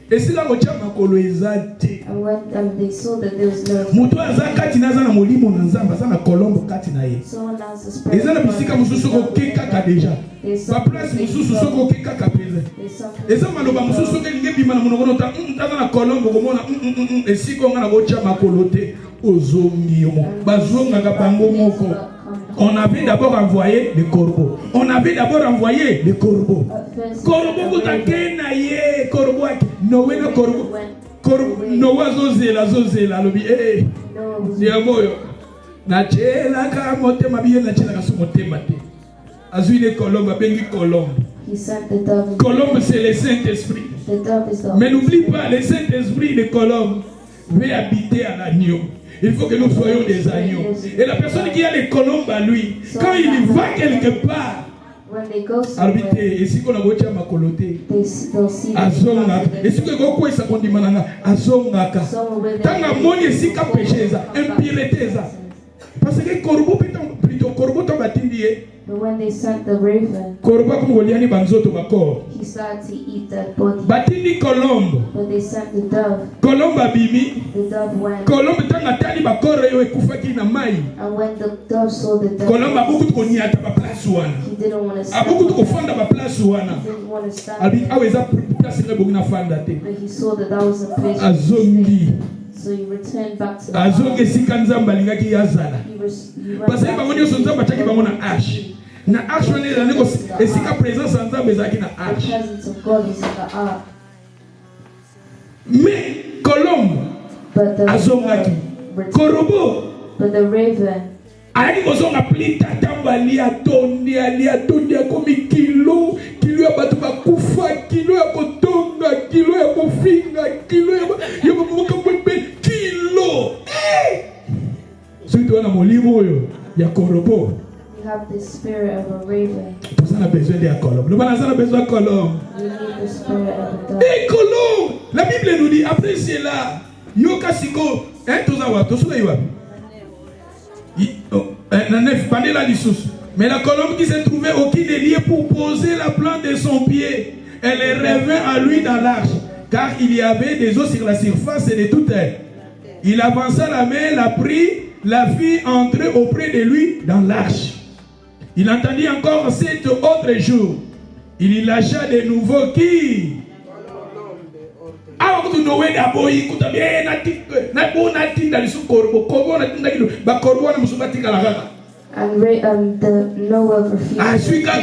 et c'est là que tu as ma colonisation. And when they saw that there was no. Mutu azakati naza na molimo na nzamba za na colombe kati na ye. Someone has a spirit. Eza na bisika mususu ko keka deja. Ba place mususu soko keka kapeza. Eza maloba mususu ke nge bima na monokono ta taza na colombe ko mona esiko nga na go cha makolote ozongi yo. Bazonga ka bango moko. On avait d'abord envoyé les corbeaux. On avait d'abord envoyé les corbeaux. Corbeau kutakena ye corbeau Noé na corbeau. Noé zozela lobi ya moyo na chela ka motema biye na chela ka su motema te azui les colombes bengi colombe. Colombe c'est le Saint-Esprit. Mais n'oublie pas le Saint-Esprit les colombes veut habiter à l'agneau. Il faut que nous soyons des agneaux. Et la personne qui a les colombes à lui, quand il va quelque part, arbiter, et si qu'on a voté à ma coloté, azonga, et si qu'on a quoi ça qu'on dit mananga, azonga ka. Tant que mon ici qu'a péché ça, impureté ça. Parce que corbeau plutôt corbeau tomba tindié. But when they sent the raven, he started to eat that body. Batini colombe. But they sent the dove. Colombe abimi. The dove went. Colombe tanga tali bakore yo ekufaki na mai. And when the dove saw the dove, Colombe abuku konyata ba place wana. He didn't want to stand. Abuku kofanda ba place wana. He didn't want to stand. Abi aweza place ile bongina fanda te. But he saw that was a place. Azongi. So he returned back to the azongi sikanzamba lingaki yazala. Parce que bango nyoso nzamba chaki bango na ash. Na ash wana ile ndiko esika présence nzamba ezaki na ash. The presence of God is in the ark. Mais colombe azongaki korobo. But the raven ayaki kozonga pli tatamba lia tondi komi kilo ya bato bakufa, kilo ya kotonga, kilo ya kofinga, kilo ya bamokamwebe, kilo. Soki wana molimo oyo ya korobo. You have the spirit of a raven. On a besoin de colombe. Le banana a besoin de colombe. You need the spirit of a dove. Et colombe, la Bible nous dit après cela, yoka siko, tozawa, tosuka iwa. Mais la colombe qui se trouvait au pied des lieux pour poser la plante de son pied, elle revint à lui dans l'arche, car il y avait des eaux sur la surface et de toute terre. Il avança la main, la prit, la fit entrer auprès de lui dans l'arche. Il entendit encore 7 autres jours. Il y lâcha de nouveau qui? And the Noah refused. He took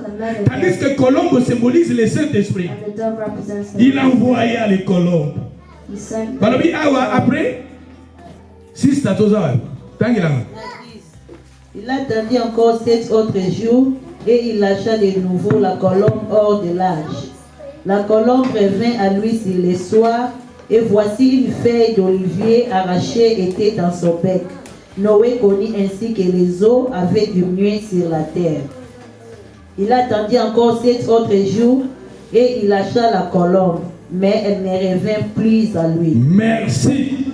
another. Tandis que colombe symbolise le Saint-Esprit. And the dove represents the Il envoya les colombes. He sent après, 6 tatoza. Il attendit encore 7 autres jours et il lâcha de nouveau la colombe hors de l'arche. La colombe revint à lui sur le soir et voici une feuille d'olivier arrachée était dans son bec. Noé connut ainsi que les eaux avaient diminué sur la terre. Il attendit encore 7 autres jours et il lâcha la colombe, mais elle ne revint plus à lui. Merci.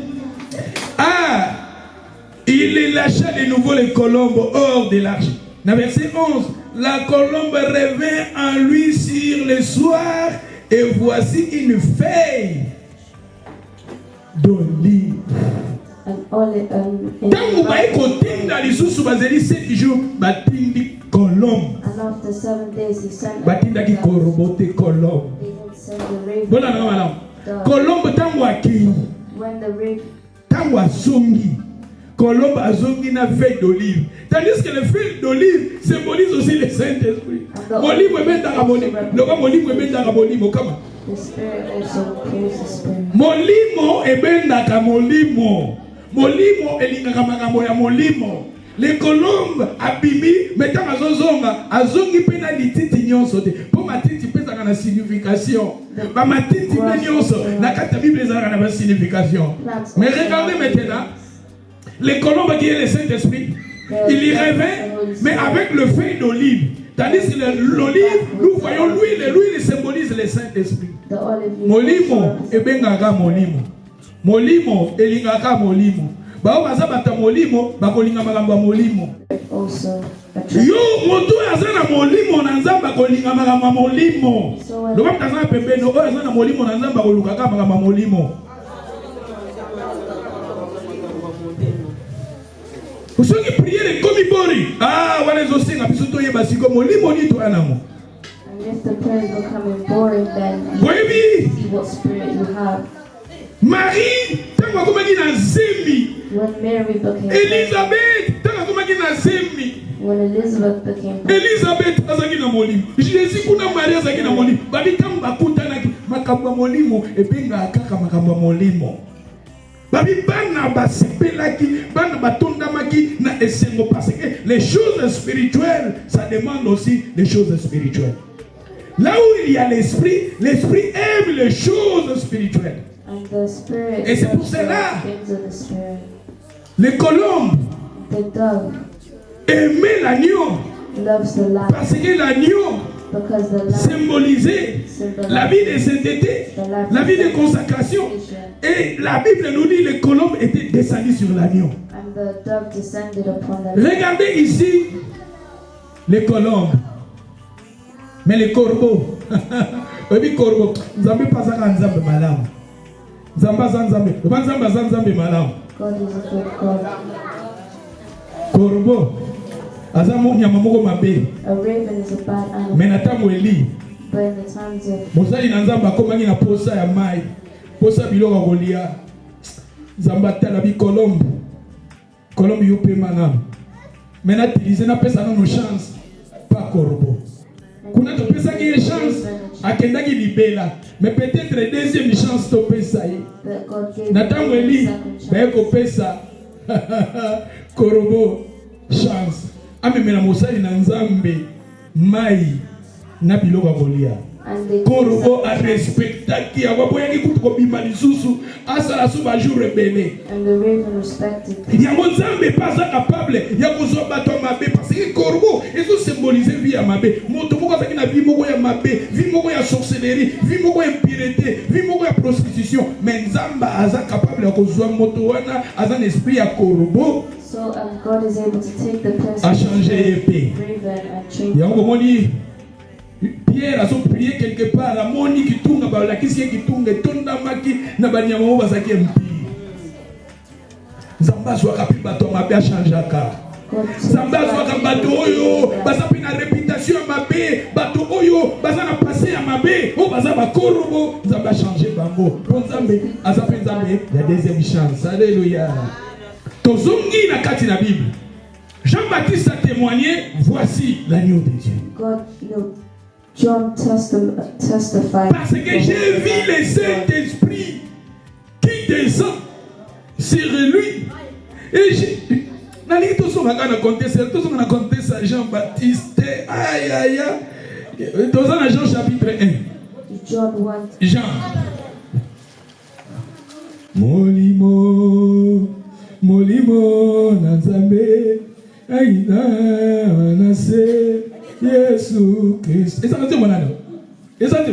Il lâcha de nouveau les colombes hors de l'arche. Dans verset 11, la colombe revint en lui sur le soir et voici une feuille d'olive. Tango bae kotinda lisusu bazeli 7 jours batindi colombe. And after 7 days he sent batinda ki korobote colombe. Bona na malam. Colombe tango aki. When the raven tango asongi. Colombe azongi na feuille d'olive. Tandis que les feuilles d'olive symbolisent aussi le Saint-Esprit. Molimo ebenda molimo. Loka molimo ebenda molimo kama. The Spirit also carries the Spirit. Molimo ebenda molimo. Molimo elingaka makambo ya molimo. Les colombes abimi metanga zozonga azongi pena lititi nyonso te. Po matiti pesa kana signification. Ba matiti nyonso na kata Bible ezalaka na ba signification. Mais regardez maintenant les colombes qui est le Saint-Esprit, il y revient mais avec le feuille d'olive. Tandis que l'olive, nous voyons l'huile, l'huile symbolise le Saint-Esprit. Molimo ebengaka molimo. Molimo elingaka molimo. Bao bazabata molimo bakolinga makambo molimo. Yo moto azana molimo na nzamba kolinga makambo molimo. Loba mtazana pembeni oyo azana molimo na nzamba kolukaka makambo molimo. Vous qui priez les comibori. Ah, voilà les osins, puis surtout yé basiko molimo ni to anamo. And if the prayers becoming boring, then oui. See what spirit you have. Marie, tango komaki na zemi. When Mary became Elizabeth, tango komaki na zemi. When Elizabeth became Elizabeth azaki na molimo. Jésus kuna Maria azaki na molimo. Babi tango bakutana makambo molimo ebenga kaka makambo molimo. Babi bana basepelaki bana batondamaki na esengo parce que les choses spirituelles ça demande aussi des choses spirituelles. Là où il y a l'esprit, l'esprit aime les choses spirituelles. And the spirit et c'est pour cela les colombes aimaient l'agneau parce que l'agneau symbolisait la vie de sainteté, la vie de consacration. Et la Bible nous dit que les colombes étaient descendues sur l'agneau. Regardez ici les colombes. Mais les corbeaux. Les corbeaux. Nzambe pas à nzambe malam. Nzamba zanzambe. Nzamba zanzambe malam. Corbeau. Azamo nyamamoko mabe. A raven is a bad animal. Mais natamu eli. But in the times of Mosali na nzamba komangi na posa ya mai. Posa biloko kolia. Nzamba tala bi colombe. Colombe yupe manam. Mais na utiliser na pesa na no chance. Pas corbeau. Kuna to pesa ki chance. Akenda ki libela. Mais peut-être deuxième chance to pesa yi. Natamu eli. Ba ko pesa. Corbeau chance. Amemela mosali na nzambe mai na biloko kolia. Corbeau a respectaki ababoyaki kutu kobima lisusu asala so ba jour rebele. And the raven respected. Ya nzambe pas capable ya kozwa bato mabe parce que corbeau ezo symboliser vie ya mabe. Moto moko azaki na vie moko ya mabe, vie moko ya sorcellerie, vie moko ya impureté, vie moko ya prostitution. Mais nzamba aza capable ya kozwa moto wana aza na esprit ya corbeau. So God is able to take the person a changé épée. Il y a un moment dit Pierre a prié quelque part la moni qui tourne ba la kisi qui tourne tonda maki na banyama mo bazaki mpi. Zamba so kapi bato mabe a changé aka. Zamba so ka bato oyo bazapi na réputation mabe bato oyo bazana passé à mabe o bazaba korobo zamba changer bango. Nzambe azapi nzambe la deuxième chance. Alléluia. Tozongi na kati na Bible. Jean-Baptiste a témoigné, voici l'agneau de Dieu. God, John testified. Parce que j'ai vu le Saint-Esprit qui descend sur lui. Et j'ai compté ça Jean-Baptiste. Aïe aïe aïe. Dans un Jean chapitre 1. John 1. Jean. Molimo Nzambe aina nase Yesu Christ. Est-ce que tu m'entends? Est-ce que tu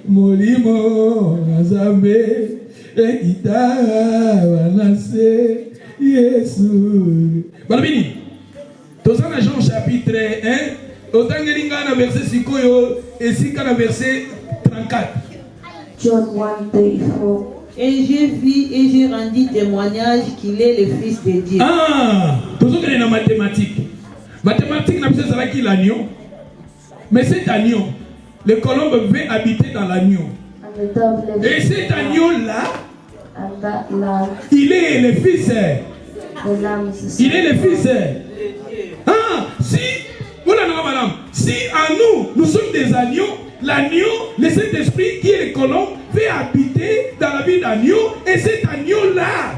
Molimo Nzambe Balabini. Toza na Jean chapitre 1. Otangelinga na verset sikoyo esika na verset 34. John 1:34. Et j'ai vu et j'ai rendu témoignage qu'il est le Fils de Dieu. Ah, toujours dans la mathématique. Mathématique n'a pas besoin de l'agneau. Mais cet agneau, le colombe veut habiter dans l'agneau. Et cet agneau-là, il est le Fils. Il est le Fils. Ah, si en nous sommes des agneaux, l'agneau, le Saint-Esprit qui est le colombe, veut habiter dans la vie d'agneau, et cet agneau-là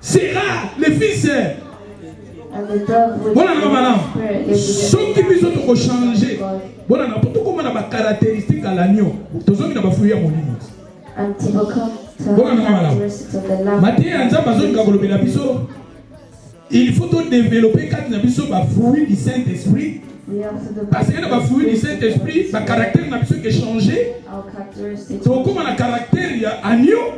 sera le Fils. Voilà, madame. Ce qui peut changer. Voilà, n'importe comment on a des caractéristiques à l'agneau. Tout ce qui n'a pas fouillé à mon niveau. Voilà, madame. Il faut développer quand on a fruit du Saint-Esprit. Parce que le fruit du Saint-Esprit, le caractère n'a pas changé. Donc, comme on a caractère, il y a agneau.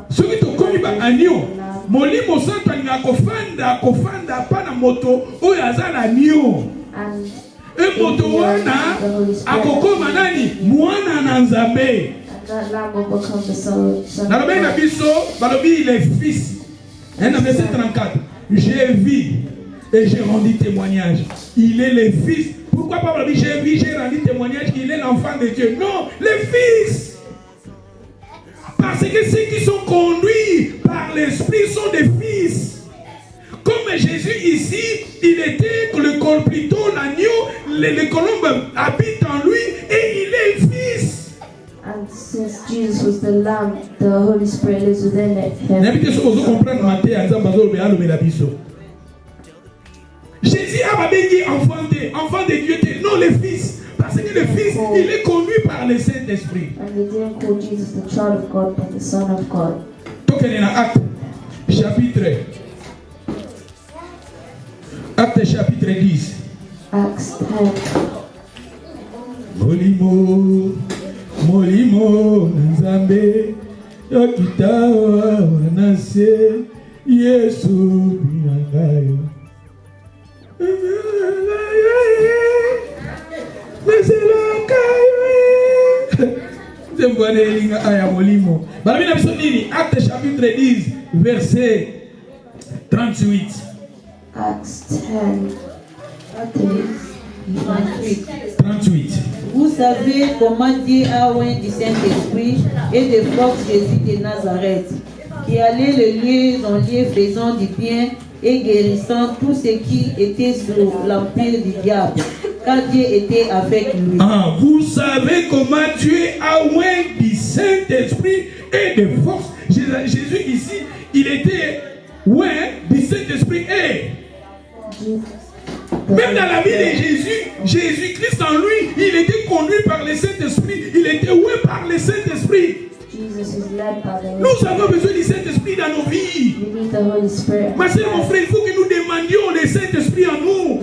Ce qui est connu par agneau, molimo santo ni akofanda pa na moto oyo aza na agneau. Et moto wana akokoma nani mwana na Nzambe. Nalobi na biso, balobi il est fils. En verset 34, j'ai vu et j'ai rendu témoignage. Il est le Fils. Pourquoi pas balobi j'ai vu, j'ai rendu témoignage qu'il est l'enfant de Dieu? Non, le Fils. Parce que ceux qui sont conduits par l'Esprit sont des fils. Comme Jésus ici, il était plutôt l'agneau, le colombe habite en lui et il est fils. And since Jesus was the Lamb, the Holy Spirit lives within him. Jésus a dit enfant de Dieu, non le Fils. Parce que le Fils, il est conduit par le Saint-Esprit. And they didn't call Jesus the child of God, but the Son of God. Donc il y a Acte chapitre 10. Acts 10. Molimo Nzambe Yokitawa Wanase Yesu Biangayo. Acte chapitre 10, verset 38. Acts 10, 38. Vous savez comment Dieu a oint du Saint-Esprit et de force Jésus de Nazareth, qui allait de lieu en lieu faisant du bien et guérissant tout ce qui était sous l'empire du diable, car Dieu était avec lui. Ah, vous savez comment Dieu a oint du Saint-Esprit et de force. Jésus ici, il était oint du Saint-Esprit et... Même dans la vie de Jésus-Christ en lui, il était conduit par le Saint-Esprit. Il était oint par le Saint-Esprit. Nous avons besoin du Saint-Esprit dans nos vies. Ma soeur, mon frère, il faut que nous demandions le Saint-Esprit en nous.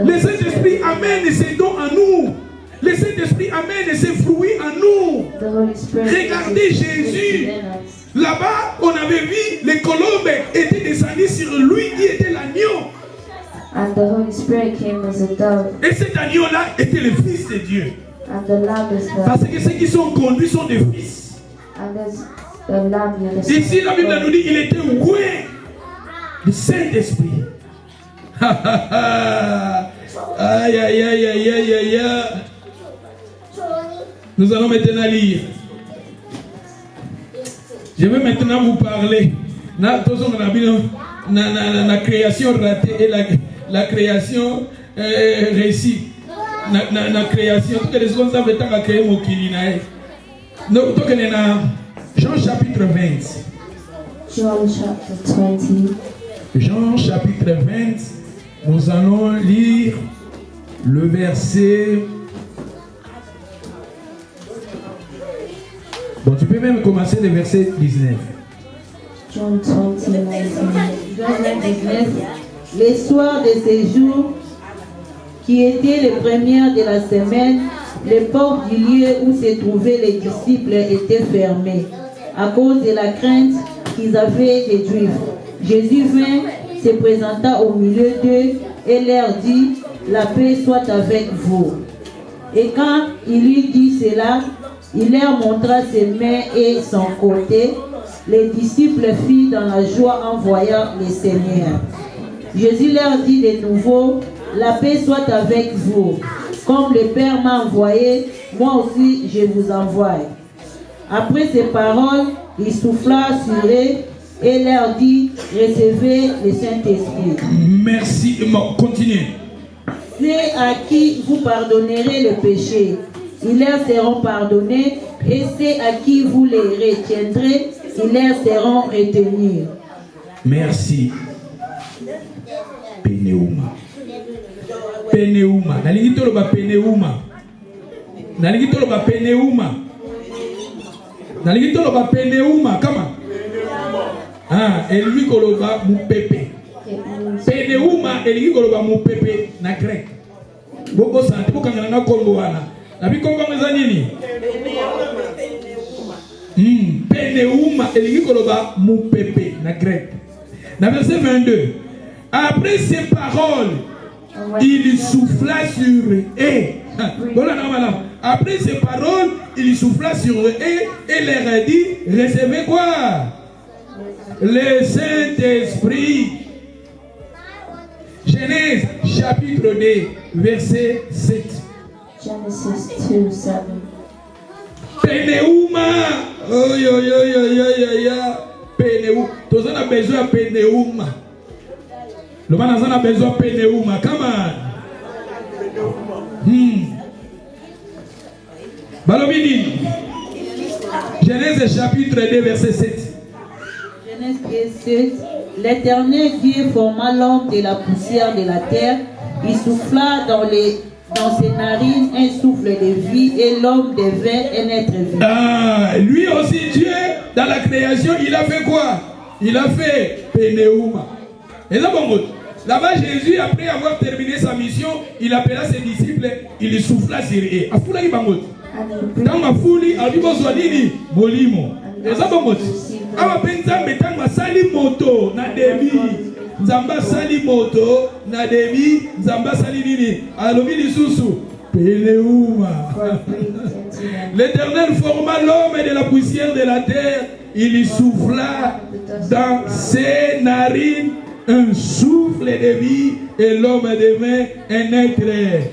Le Saint-Esprit amène ses dons en nous. Le Saint-Esprit amène ses fruits en nous. Regardez Jésus. Là-bas, on avait vu les colombes étaient descendus sur lui qui était l'agneau. And the Holy Spirit came as a dove. Et cet agneau-là était le Fils de Dieu. And the Lamb is the... Parce que ceux qui sont conduits sont des fils. And there's the Lamb, the ici, la Bible nous dit qu'il était oint du Saint-Esprit. Aïe, aïe, aïe, aïe, aïe, aïe. Nous allons maintenant lire. Je vais maintenant vous parler. La création ratée et la création réussie. La création. Toutes les secondes, ça veut dire créer mon kilinae. Donc, Jean chapitre 20. John chapter 20. Jean chapitre 20. Nous allons lire le verset. Bon, tu peux même commencer le verset 19. John 20, 19. Le soir de ces jours, qui étaient les premières de la semaine, les portes du lieu où se trouvaient les disciples étaient fermées. à cause de la crainte qu'ils avaient des Juifs. Jésus vint, se présenta au milieu d'eux et leur dit, la paix soit avec vous. Et quand il lui dit cela, il leur montra ses mains et son côté. Les disciples firent dans la joie en voyant le Seigneur. Jésus leur dit de nouveau, la paix soit avec vous. Comme le Père m'a envoyé, moi aussi je vous envoie. Après ces paroles, il souffla sur eux et leur dit, recevez le Saint-Esprit. Merci. Continuez. C'est à qui vous pardonnerez le péché, ils leur seront pardonnés, et c'est à qui vous les retiendrez, ils leur seront retenus. Merci. Peneuma. Peneuma. Nalingi toloba peneuma. Nalingi toloba peneuma. Nalingi toloba peneuma. Kama. Ah, elimi koloba mupepe. Peneuma elimi koloba mupepe na grec. Boko santi bokanga na kombo wana. Na bikombo ngeza nini? Peneuma elimi koloba mupepe na grec. Na verset 22. Après ces paroles, il souffla sur eux. Après ces paroles, il souffla sur eux et leur a dit, recevez quoi? Le Saint-Esprit. Genèse chapitre 2, verset 7. Genesis 2:7. Peneuma. Oh yo yo yo yo yo yo. Peneuma. Tous on a besoin de peneuma. Le man a besoin de peneuma. Come on. Balomini. Genèse chapitre 2, verset 7. Genèse 2, 7. L'Éternel Dieu forma l'homme de la poussière de la terre. Il souffla dans ses narines un souffle de vie et l'homme devint un être vivant. Ah, lui aussi Dieu, dans la création, il a fait quoi? Il a fait peneuma. Et là, bon, là-bas, Jésus, après avoir terminé sa mission, il appela ses disciples, il souffla sur eux. Afula ki bangot. Dans ma fouli, il dit bonsoir nini, molimo. Et ça bangot. Awa penza metanga sali moto na debi. Nzamba sali moto na debi, nzamba sali nini. Alobi lisusu peneuma. L'Éternel forma l'homme de la poussière de la terre, il souffla dans ses narines un souffle de vie et l'homme devint un être.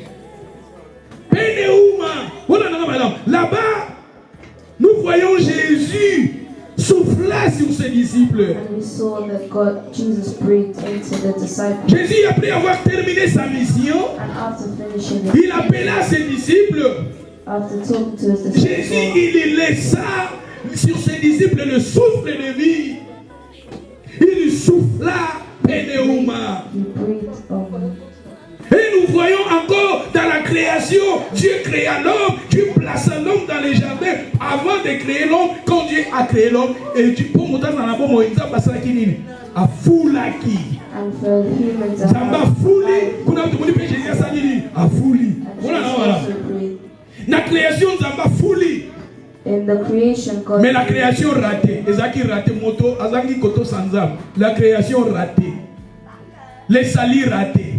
Peneuma. Là-bas, nous voyons Jésus souffler sur ses disciples. And we saw that Jesus breathed into the disciples. Jésus, après avoir terminé sa mission, And after finishing il appela ses disciples. after talking to his disciples, Jésus, il laissa sur ses disciples le souffle de vie. Il souffla peneuma. he breathed on them. Et nous voyons encore dans la création, Dieu créa l'homme, Dieu plaça l'homme dans les jardins. Avant de créer l'homme, quand Dieu a créé l'homme, et Dieu pour monter dans la bombe, il a passé à Foulaki. And for the humans to Zamba have Fouli, qu'on a demandé Jésus à Sanili, à Fouli. Voilà, voilà. La création Zamba Fouli. In the creation, God Mais la création ratée, Ezaki raté moto, Azangi koto sanzam. La création ratée. Les salis ratés.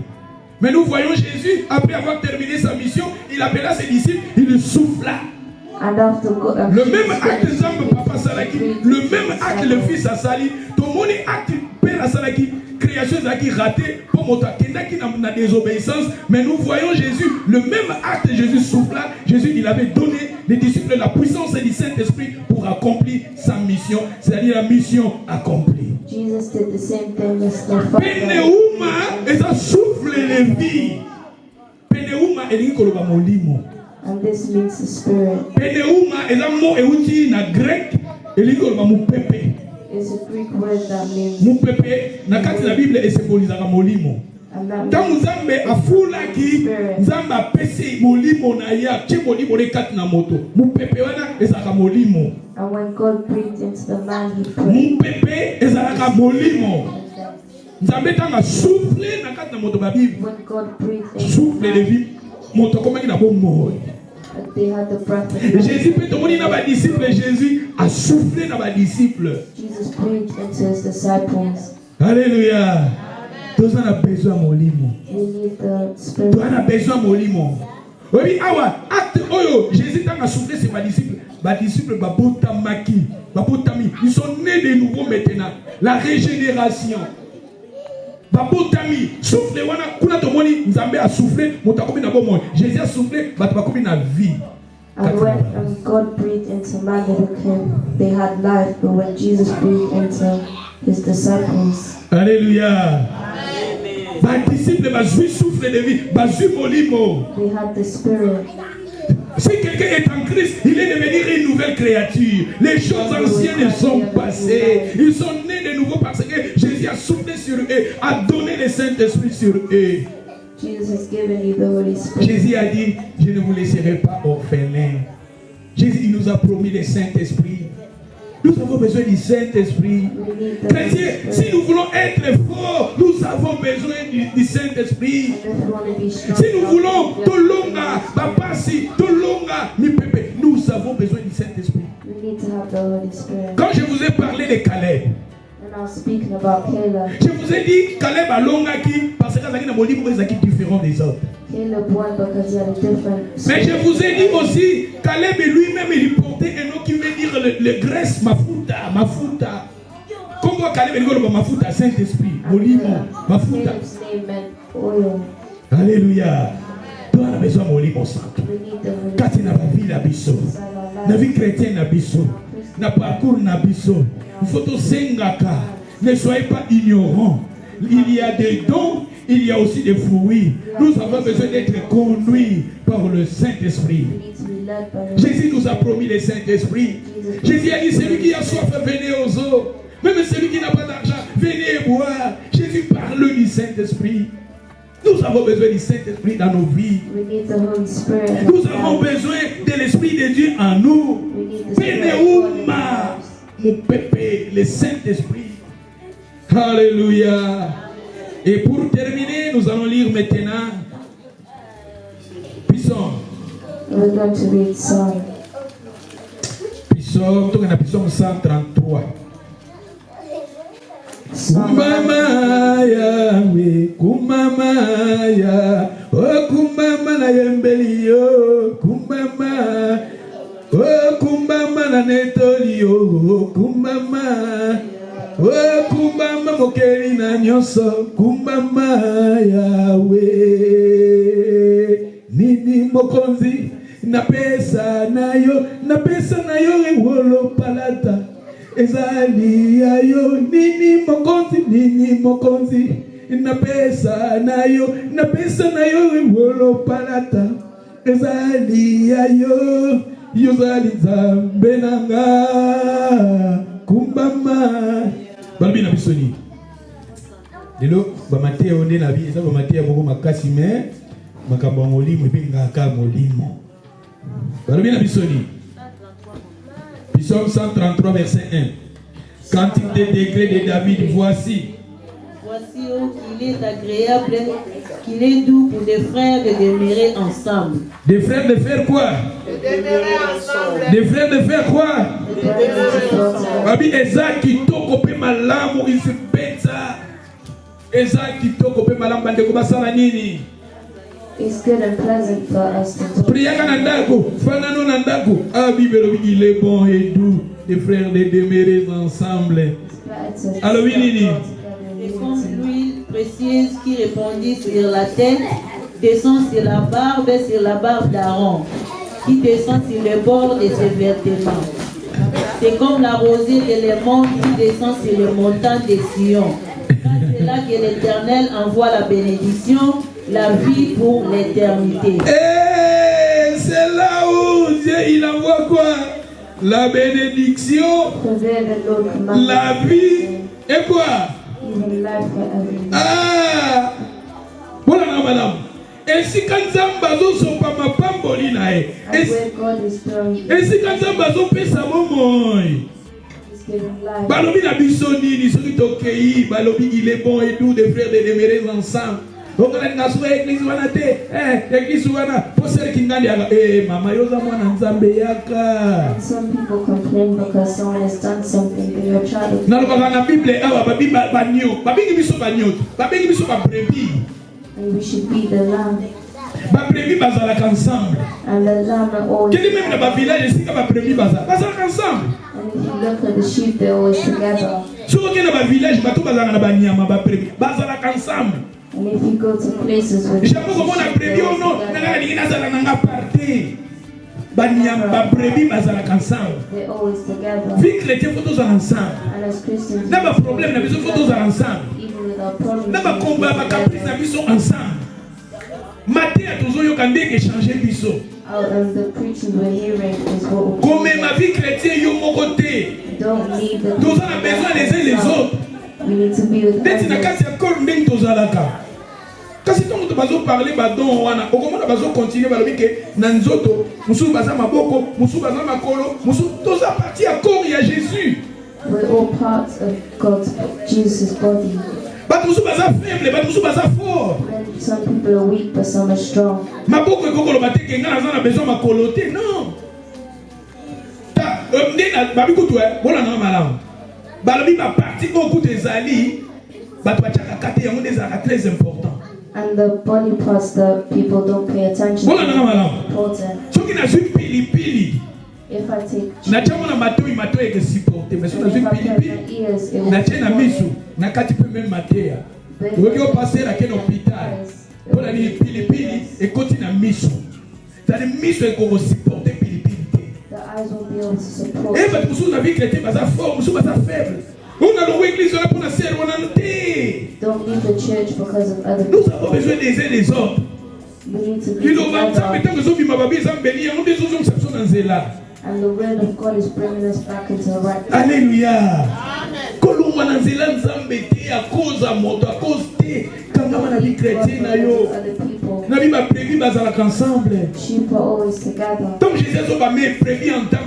Mais nous voyons Jésus, après avoir terminé sa mission, il appela ses disciples, il le souffla. And after God, Le même acte Zambe Papa Salaki, le même acte le Fils a sali, tout le monde acte Père a Salaki, création Zaki raté, pour monter qui n'a désobéissance. Mais nous voyons Jésus, le même acte Jésus souffla, Jésus il avait donné les disciples la puissance du Saint-Esprit pour accomplir sa mission, c'est-à-dire la mission accomplie. Jesus did the same thing as the Father. Peneuma et ça souffle les vies. Peneuma et koloba molimo. And this means the Spirit. Peneuma et ça mot euti na grec et koloba mupepe. It's a Greek word that means Mupepe na kati na Bible et symbolisa molimo. and that Quand means Nzambe afulaki Nzambe apesi molimo na ya che molimo le kati na moto. Mupepe wana ezaka molimo. and when God breathed into the man, he prayed. Mupepe ezalaka molimo. Nzambe tanga souffle na kati na moto ba Bible. When God breathed into Souffle de vie. Moto komaki na bomoi. They had the breath of Jésus peut te dire dans les disciples, Jésus a soufflé dans les disciples. Jesus breathed into his disciples. Alléluia. Tous on a besoin de molimo. We need the Spirit. Tous on a besoin de molimo. Oui, awa, acte oyo, Jésus a soufflé sur les disciples. Les disciples, ils sont nés de nouveau maintenant. La régénération. Babotami, souffle, wana, kuna tomoni, Nzambe a soufflé, motakomi na bomo. Jésus a soufflé, batakomi na vie. And when God breathed into man, they had life. But when Jesus breathed into his disciples, Alléluia. Les disciples, ils souffle de vie, they had the Spirit. Si quelqu'un est en Christ, il est devenu une nouvelle créature. Les choses anciennes sont passées. Ils sont nés de nouveau parce que Jésus a soufflé sur eux, a donné le Saint-Esprit sur eux. Jesus has given you the Holy Spirit. Jésus a dit, je ne vous laisserai pas orphelins. Jésus, il nous a promis le Saint-Esprit. Nous avons besoin du Saint-Esprit. Chrétiens, si nous voulons être forts, nous avons besoin du Saint-Esprit. Si nous voulons Tolonga, Babasi, Tolonga, mi Pepe, nous avons besoin du Saint-Esprit. Quand je vous ai parlé de Caleb, je vous ai dit Caleb a Longaki parce que Caleb est différent des autres. Mais je vous ai dit aussi, Caleb lui-même il portait un nom qui veut dire le graisse mafuta, mafuta. Comme quoi Caleb il dit mafuta, Saint-Esprit, molimo, mafuta. Alléluia. Tu as besoin de molimo santo. Quand tu n'as pas vu la biso, la vie chrétienne na biso, na parcours na biso, il faut tout sengaka. Ne soyez pas ignorants. Il y a des dons. Il y a aussi des fruits. Nous avons besoin d'être conduits par le Saint-Esprit. Jésus nous a promis le Saint-Esprit. Jésus a dit, celui qui a soif, venez aux eaux. Même celui qui n'a pas d'argent, venez boire. Jésus parle du Saint-Esprit. Nous avons besoin du Saint-Esprit dans nos vies. Nous avons besoin de l'Esprit de Dieu en nous. Peneuma, mon pépé, le Saint-Esprit. Alléluia. Et pour terminer, nous allons lire maintenant Psaume. We're going to read Psalm. Psaume 133. Kumama Yahweh, kumama ya, oh kumama na yembeli yo, kumama, oh kumama na netoli yo, oh kumama. Oh kumbama mokeli na nyonso kumbama Yahweh nini mokonzi napesa nayo ewolo palata ezali ayo nini mokonzi napesa nayo ewolo palata ezali ayo yozali Nzambe nanga kumbama balbi na bisoni lelo bamatea onde na vie eza bamatea boko makasi me makambo molimo ebengaka molimo balbi na bisoni. Psaume 133 verset 1. Cantique des degrés de David, voici oh, qu'il est agréable, qu'il est doux pour des frères de demeurer ensemble. Des frères de faire quoi? De demeurer ensemble. Des frères de faire quoi? Babi eza kitoko pe malamu isipeta. Eza kitoko pe malamu bandeko basala nini? It's good and pleasant for us to do. Priaka na ndako, fanano na ndako. Ah Bible il est bon et doux. Des frères de demeurer ensemble. Alors oui nini? Et comme l'huile précieuse qui répandit sur la tête descend sur la barbe d'Aaron, qui descend sur le bord de ses vêtements. C'est comme la rosée de l'élément qui descend sur le montant de Sion. C'est là que l'Éternel envoie la bénédiction, la vie pour l'éternité. Et c'est là où Dieu il envoie quoi? La bénédiction, la vie et quoi? Ah, voilà madame. Et si quand Zambazo sont pas ma pamboli nae. Et si quand Zambazo peut sa maman. Balobi na bisoni ni celui tokei. Balobi il est bon et doux des frères de demeurer ensemble. okola ngasuka église wana te église wana posere kingandi aka mama yoza mwana nzambe yaka. Some people complain because someone has done something to your child. Nalobaka na Bible awa babi banyo babingi biso banyo babingi biso ba brebis. And we should be the lamb. Ba brebis bazalaka ensemble. And the lamb are always. Kili même na ba village sika ba brebis bazalaka ensemble. And if you look at the sheep, they're always together. So okena ba village bato bazalaka na ba nyama ba brebis bazalaka ensemble. And if you go to places where Japo komona brebis ono nanga lingi nazala nanga party. Ba nyama ba brebis bazalaka ensemble. they're always together. Vie chrétien faut tous ensemble. And as Christians, Na ba problème na biso faut tous ensemble. even with our problems, Na ba combat ba caprice na biso ensemble. Matin tozoyoka ndenge changer biso. out of the preaching we're hearing is what Comme we ma vie chrétienne yo moko te. don't need the Nous avons besoin les uns les autres. We need to be with Ndeti na others. kati ya corps ndenge tozalaka. Kasi ntango bazo parler badon wana okomona bazo continuer balobi ke na nzoto mususu baza maboko mususu baza makolo mususu toza partie ya corps ya Jésus. We're all parts of God's, Jesus' body. Bato mususu baza faible bato mususu baza fort. And some people are weak, but some are strong. Maboko ekokoloba te ke nga naza na besoin makolo te non. Ta ndenge babi kutu bolanda malamu. Balobi ba partie okutu ezali bato batiaka kate yango nde ezalaka très important. And the body parts that people don't pay attention to are important. Soki nazwi pilipili If I take natia mona matoi ekesiporte mais soki nazwi if I cut pilipili my ears, it will natie na fall misu in. nakati mpe meme mateya okoki opasera ke na hôpital mpona nini pilipili ekoti na misu tali misu ekokosiporte pilipili te. The eyes won't be able to support. Bato mosusu na vie chrétien baza fort mosusu baza faible ona longo église wana mpona ser wana te. Don't leave the church because of other Nous people. avons besoin des uns des autres. We need to be liloba nzambe together. ntango ezobima babi ezambeli yango nde ezozongisa biso na nzela. And the word of God is bringing us back into the right. Alléluia. Kolongwa na nzela nzambe te a cause ya moto a cause te kangama na vie chrétienne na yo. Other people. Na bi ba prévu bazalaka ensemble. Sheep are always together. Comme Jésus azoba me prévu en temps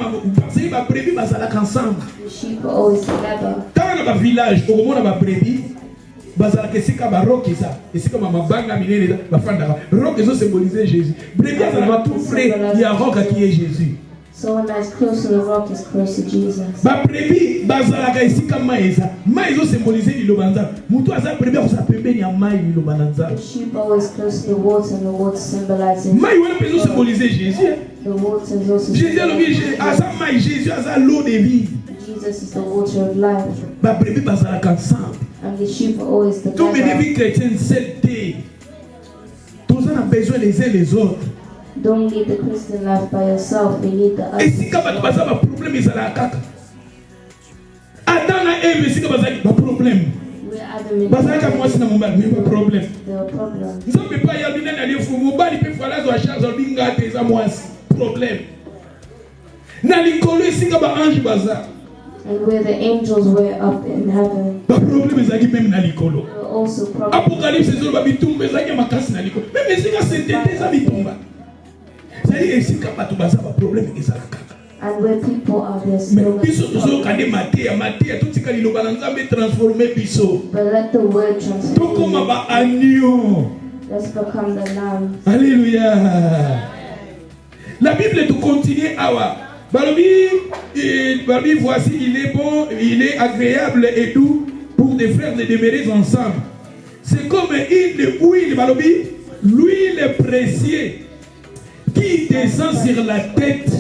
parce que ba prévu bazalaka ensemble. The sheep are always together. Kama na ba village okomona ba prévu bazalaka esika ba rock eza esika ma mabanga minene eza bafandaka rock ezo symboliser Jésus. Prévu azalaka tout près ya rock qui est Jésus. Someone that's close to the rock is close to Jesus. Ba prévu bazalaka esika maeza mai ezo symboliser liloba nzambe mutu aza prévu akosa pembeni ya mai liloba na nzambe. The sheep are always close to the water, and the water symbolizes Mai wana pezo symboliser Jésus. the water is also Jésus alobi aza mai Jésus aza l'eau de vie. Jesus is the water of life. Ba prévu bazalaka ensemble. And the sheep are always Tous mes together. vies chrétiennes c'est te. Tous on a besoin les uns les autres. Don't lead the Christian life by yourself. We need the Et others. si kama tu baza ba problème ezala kaka. Adam na Eve si kama baza ba problème. We're Adam and Bazalaka mwasi na mobali mais ba problème. there are problems. Nzambe pa ya bina na lefu mobali pe falazo a charge binga te za mwasi problème. Na likolo esika ba ange baza. And where the angels were up in heaven, Ba problème ezaki même na likolo. there are also problems. Apocalypse ezo ba bitumba ezaki makasi na likolo. Même esika sainteté eza bitumba. C'est esika bato baza ba problème ezala kaka. And where people are, there's Mais still biso tozo problems. kande matéya tutika liloba na nzambe transformer biso. But let the word transform Tokoma you. ba agneau. Let's become the lamb. Alléluia. La Bible te continue awa. Balobi, voici, il est bon, il est agréable et doux pour des frères de demeurer ensemble. C'est comme une huile, balobi, l'huile précieuse qui descend sur la tête.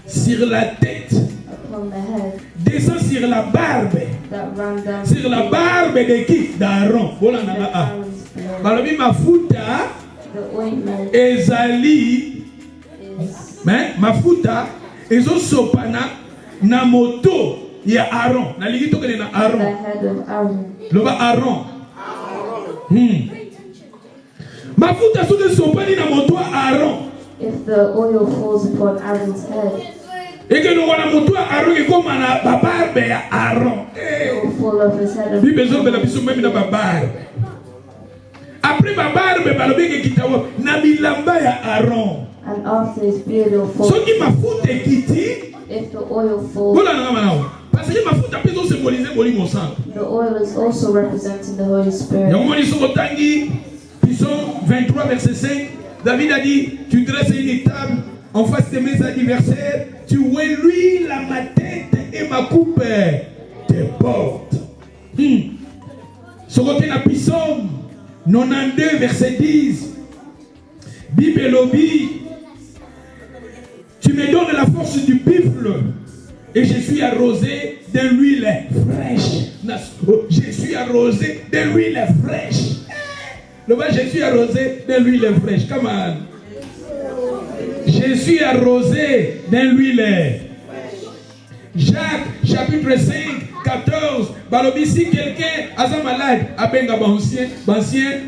Sur la tête. Upon the head Descend sur la barbe. that ran down Sur la barbe de qui? D'Aaron. Voilà, the nana. Aaron's blood. Balobi mafuta The ointment ezali is mafuta ezosopana na moto ya Aaron. Nalingi tokene na the Aaron. head of Aaron. Loba Aaron. Mafuta soki esopani na moto ya Aaron. If the oil falls upon Aaron's head, Ekelongo na moto ya Aaron ekoma na babarbe ya Aaron. it will fall off his head. Bible ezobela biso meme na babarbe. Après babarbe balobeke kitawa na bilamba ya Aaron. And after his beard, it will fall. Soki mafuta ekiti If the oil falls, kola na ngama nao. Parce Parce que mafuta peut symboliser Molimo Santo. The oil is also representing the Holy Spirit. Psaume 23, verset 5. David a dit, tu dresses une table en face de mes adversaires, tu ouéluis ma tête et ma coupe tes portes. Ce côté la Psaume 92, verset 10. Bible lobby, tu me donnes la force du buffle et je suis arrosé de l'huile fraîche. Je suis arrosé de l'huile fraîche. Le bas, je suis arrosé de l'huile fraîche. Come on. Je suis arrosé de l'huile. Jacques, chapitre 5, 14. Balobi, si quelqu'un a un malade, abenga bancien,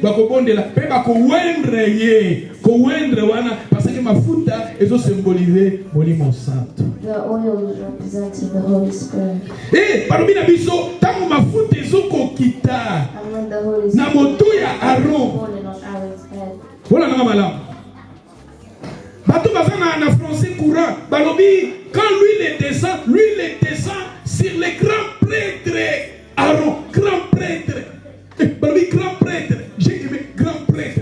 bakobonde la pe bakowendre ye, kowendre wana parce que mafuta ezo symboliser Molimo Santo. The oil is representing the Holy Spirit. Balobi na biso tango mafuta ezo kokita. And when the Holy Spirit Na moto ya Aaron. falling on Aaron's head. Voilà na malamu. Bato bazana na français courant, balobi quand l'huile descend sur les grands prêtres. Aaron, grand prêtre. Balobi grand prêtre. J'ai aimé grand prêtre.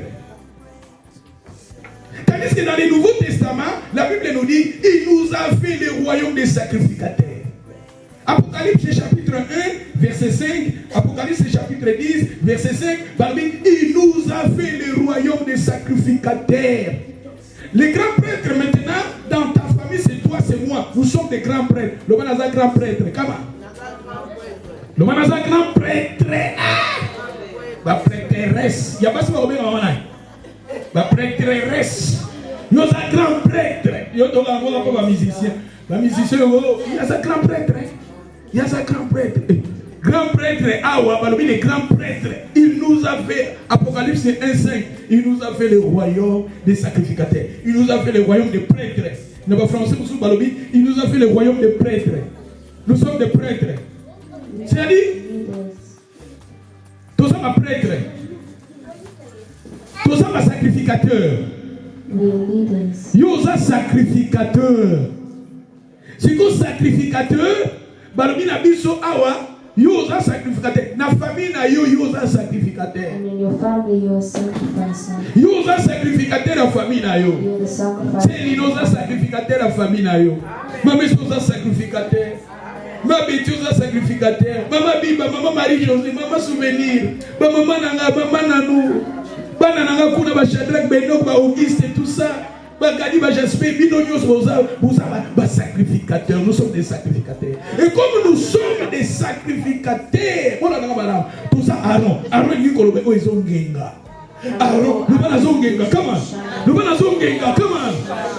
Tandis que dans le Nouveau Testament, la Bible nous dit, il nous a fait le royaume des sacrificateurs. Apocalypse chapitre 1, verset 5. Apocalypse chapitre 10, verset 5. Balobi, il nous a fait le royaume des sacrificateurs. Les grands prêtres maintenant, dans ta famille, c'est toi, c'est moi. Nous sommes des grands prêtres. Le Manaza grand prêtre. Comment? Le Manaza grand prêtre. La prêtresse. Il n'y a pas ce qu'on a. La prêtresse. Nous sommes grands prêtres. Il y a un musicien. Le musicien, il y a un grand prêtre. Il y a un grand prêtre. Grand prêtre, les grands prêtres, il nous a fait, Apocalypse 1,5, il nous a fait le royaume des sacrificateurs. Il nous a fait le royaume des prêtres. Il nous a fait le royaume des prêtres. Nous sommes des prêtres. C'est-à-dire, nous sommes des prêtres. Nous sommes des sacrificateurs. Nous sommes sacrificateurs. Si vous êtes sacrificateur, you are sacrificateur. Na famille na you are sacrificateur. And in your family, you are sacrificing. You are sacrificateur la famille na you. You are the sacrifice. C'est nous a sacrificateur la famille na you. Maman est sacrificateur. Maman est sacrificateur. Maman Biba, maman Marie José, maman souvenir. Maman nanga, maman nanou. Bana nanga kuna ba Shadrach, Benok, ba Auguste et tout ça. Bagadi ba Jasper, Binonios, vous avez sacrificateurs. Nous sommes des sacrificateurs. Et comme nous sommes des sacrificateurs, tout ça, Aaron, dit qu'on le fait au Genga. Aaron, nous allons zongenga, comment? Nous allons zongenga, comment?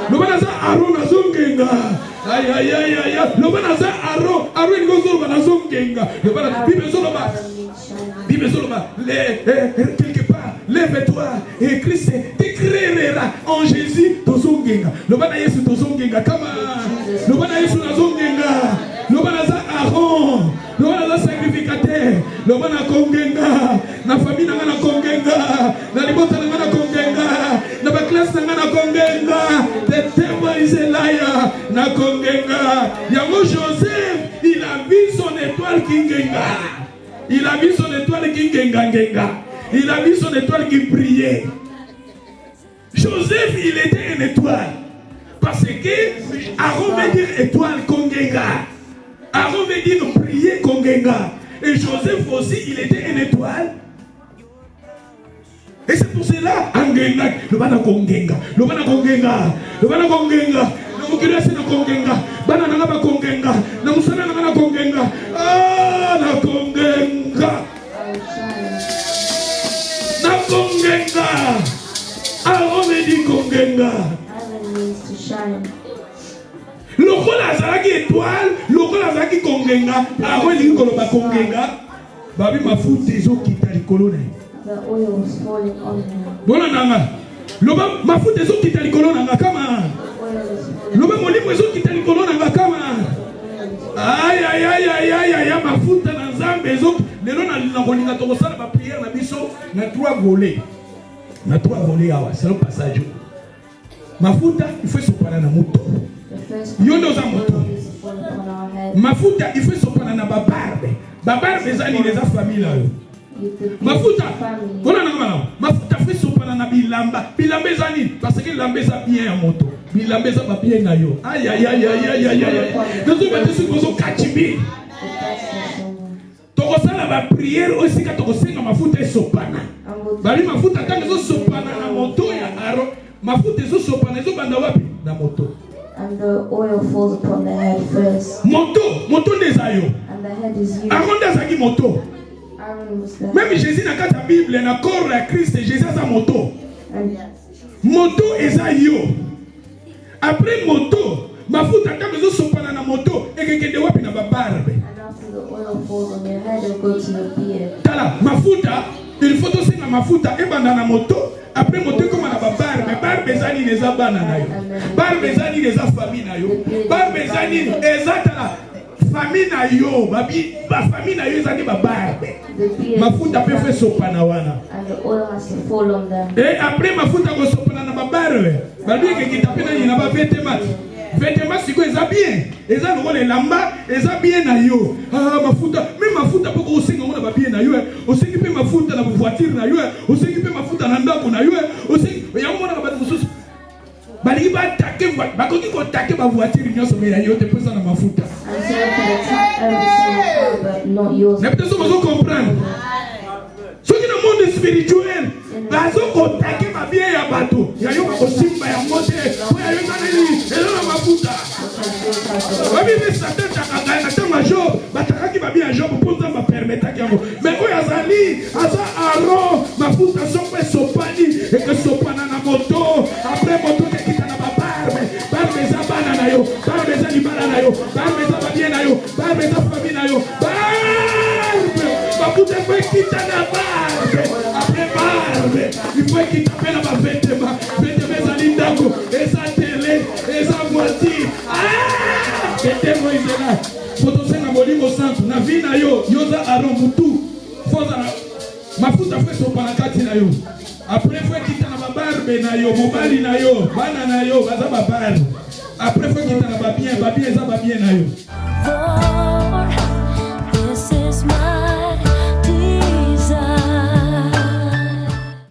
Nous allons Aaron à zongenga. Aïe aïe aïe aïe. Nous allons Aaron il va à zongenga. Nous allons Bible Soloma, quelque part, lève-toi et Christ t'éclairera en Jésus ton zongenga. Nous allons Yesu ton zongenga, comment? Nous allons Yesu ton zongenga. Nous allons Aaron. Nous allons sacrificateur. Nous allons kongenga. Na famille na kongenga. Na libota na kongenga. Na ba classe na kongenga. The devil is a liar. Na kongenga. Yango Joseph, il a vu son étoile qui genga. Il a vu son étoile qui genga. Il a vu son étoile qui brillait. Joseph, il était une étoile. Parce que Aaron veut dire étoile kongenga. Aaron veut dire briller kongenga. Et Joseph aussi, il était une étoile. Et c'est pour cela, Angenga, le bana kongenga, le bana kongenga, le bana kongenga, le mukira sina kongenga, bana nanga ba kongenga, na musana nanga kongenga, ah na kongenga, na kongenga, Aaron veut dire kongenga. Aaron means to shine. Lokola azalaki étoile, lokola azalaki kongenga, Aaron elingi koloba kongenga, babi mafuta ezokita likolo na ye. The oil was falling on him. Bona nanga. Loba mafuta ezokita likolo nanga kama. Loba molimo ezokita likolo nanga kama. Aïe aïe aïe aïe aïe aïe mafuta na Nzambe ezok. Lelo na koninga tokosala ba prière na biso na 3 volets. Na 3 volets awa, c'est le passage. Mafuta il faut se parler na moto. Yondo za moto. fall upon our head. Mafuta il faut sopana na babarbe. Babarbe zani les famille là. Mafuta. Voilà non. Mafuta fait sopana na bilamba. Bilamba zani parce que lamba za bien à moto. Bilamba za ba bien na yo. Aïe. Nous avons des choses kachibi. Tokosala ba prière aussi ka tokosenga mafuta esopana. Bali mafuta tango sopana na moto ya aro. Mafuta zo sopana zo banda wapi na moto. And the oil falls upon the head first. Moto ndezayo. And the head is you. Aronda zaki moto. Aaron was there. Même Jésus na kata Bible na corps ya Christ Jésus sa moto. Moto eza yo. Après moto, mafuta tango zo sopana na moto ekekende wapi na babarbe. And after the oil falls on your head it goes to your beard. Tala mafuta, il faut aussi na mafuta ebanda na moto. Après moto comme na babarbe, barbe zani neza bana na yo. Barbe zani neza famille na yo. Barbe zani ezata famille na yo, ba famille na yo ezani babarbe. Mafuta peut faire sopana wana. And the oil has to fall on them. Et après mafuta go sopana na babarbe. Babi ke kitapena ni na ba vêtements. Vêtements siko eza bien. Eza no le lamba, eza bien na yo. Ah mafuta, même mafuta poko osinga mona ba bien na yo. Osingi pe mafuta na voiture na yo. Osingi pe mafuta na ndako na yo. Osingi ya mona ba mususu. Bali ba take ba koki ko take ba voiture nyoso me ya yo te pesa na mafuta. And so for the top every single car, but not yours. Ne peut-être pas comprendre. Ce qui est le monde spirituel, bazo ko take ba bien ya bato. Ya yo ko simba ya mote. Ya yo kaneli, elo na mafuta. Babi bi Satan takanga na tama Job, batakaki ba bien Job pour ça ba permettre yango. Mais ko ya zali, asa aro, mafuta sope sopani et que sopana na moto. Après moto ke kitana ba barbe za bana na yo, barbe za libala na yo, barbe za ba bien na yo, barbe za famille na yo. Barbe, mafuta ko kitana barbe. Après barbe, il faut kitana na ba vêtements, vêtements za lindako, eza télé, eza voiture. Vêtements izela. Fotosenga molimo santu na vie na yo, yoza aromutu. Foza mafuta fait sopana kati na yo. Après faut quitter na barbe na yo, mobali na yo, bana na yo, baza ba barbe. Après faut quitter na ba bien eza ba bien na yo.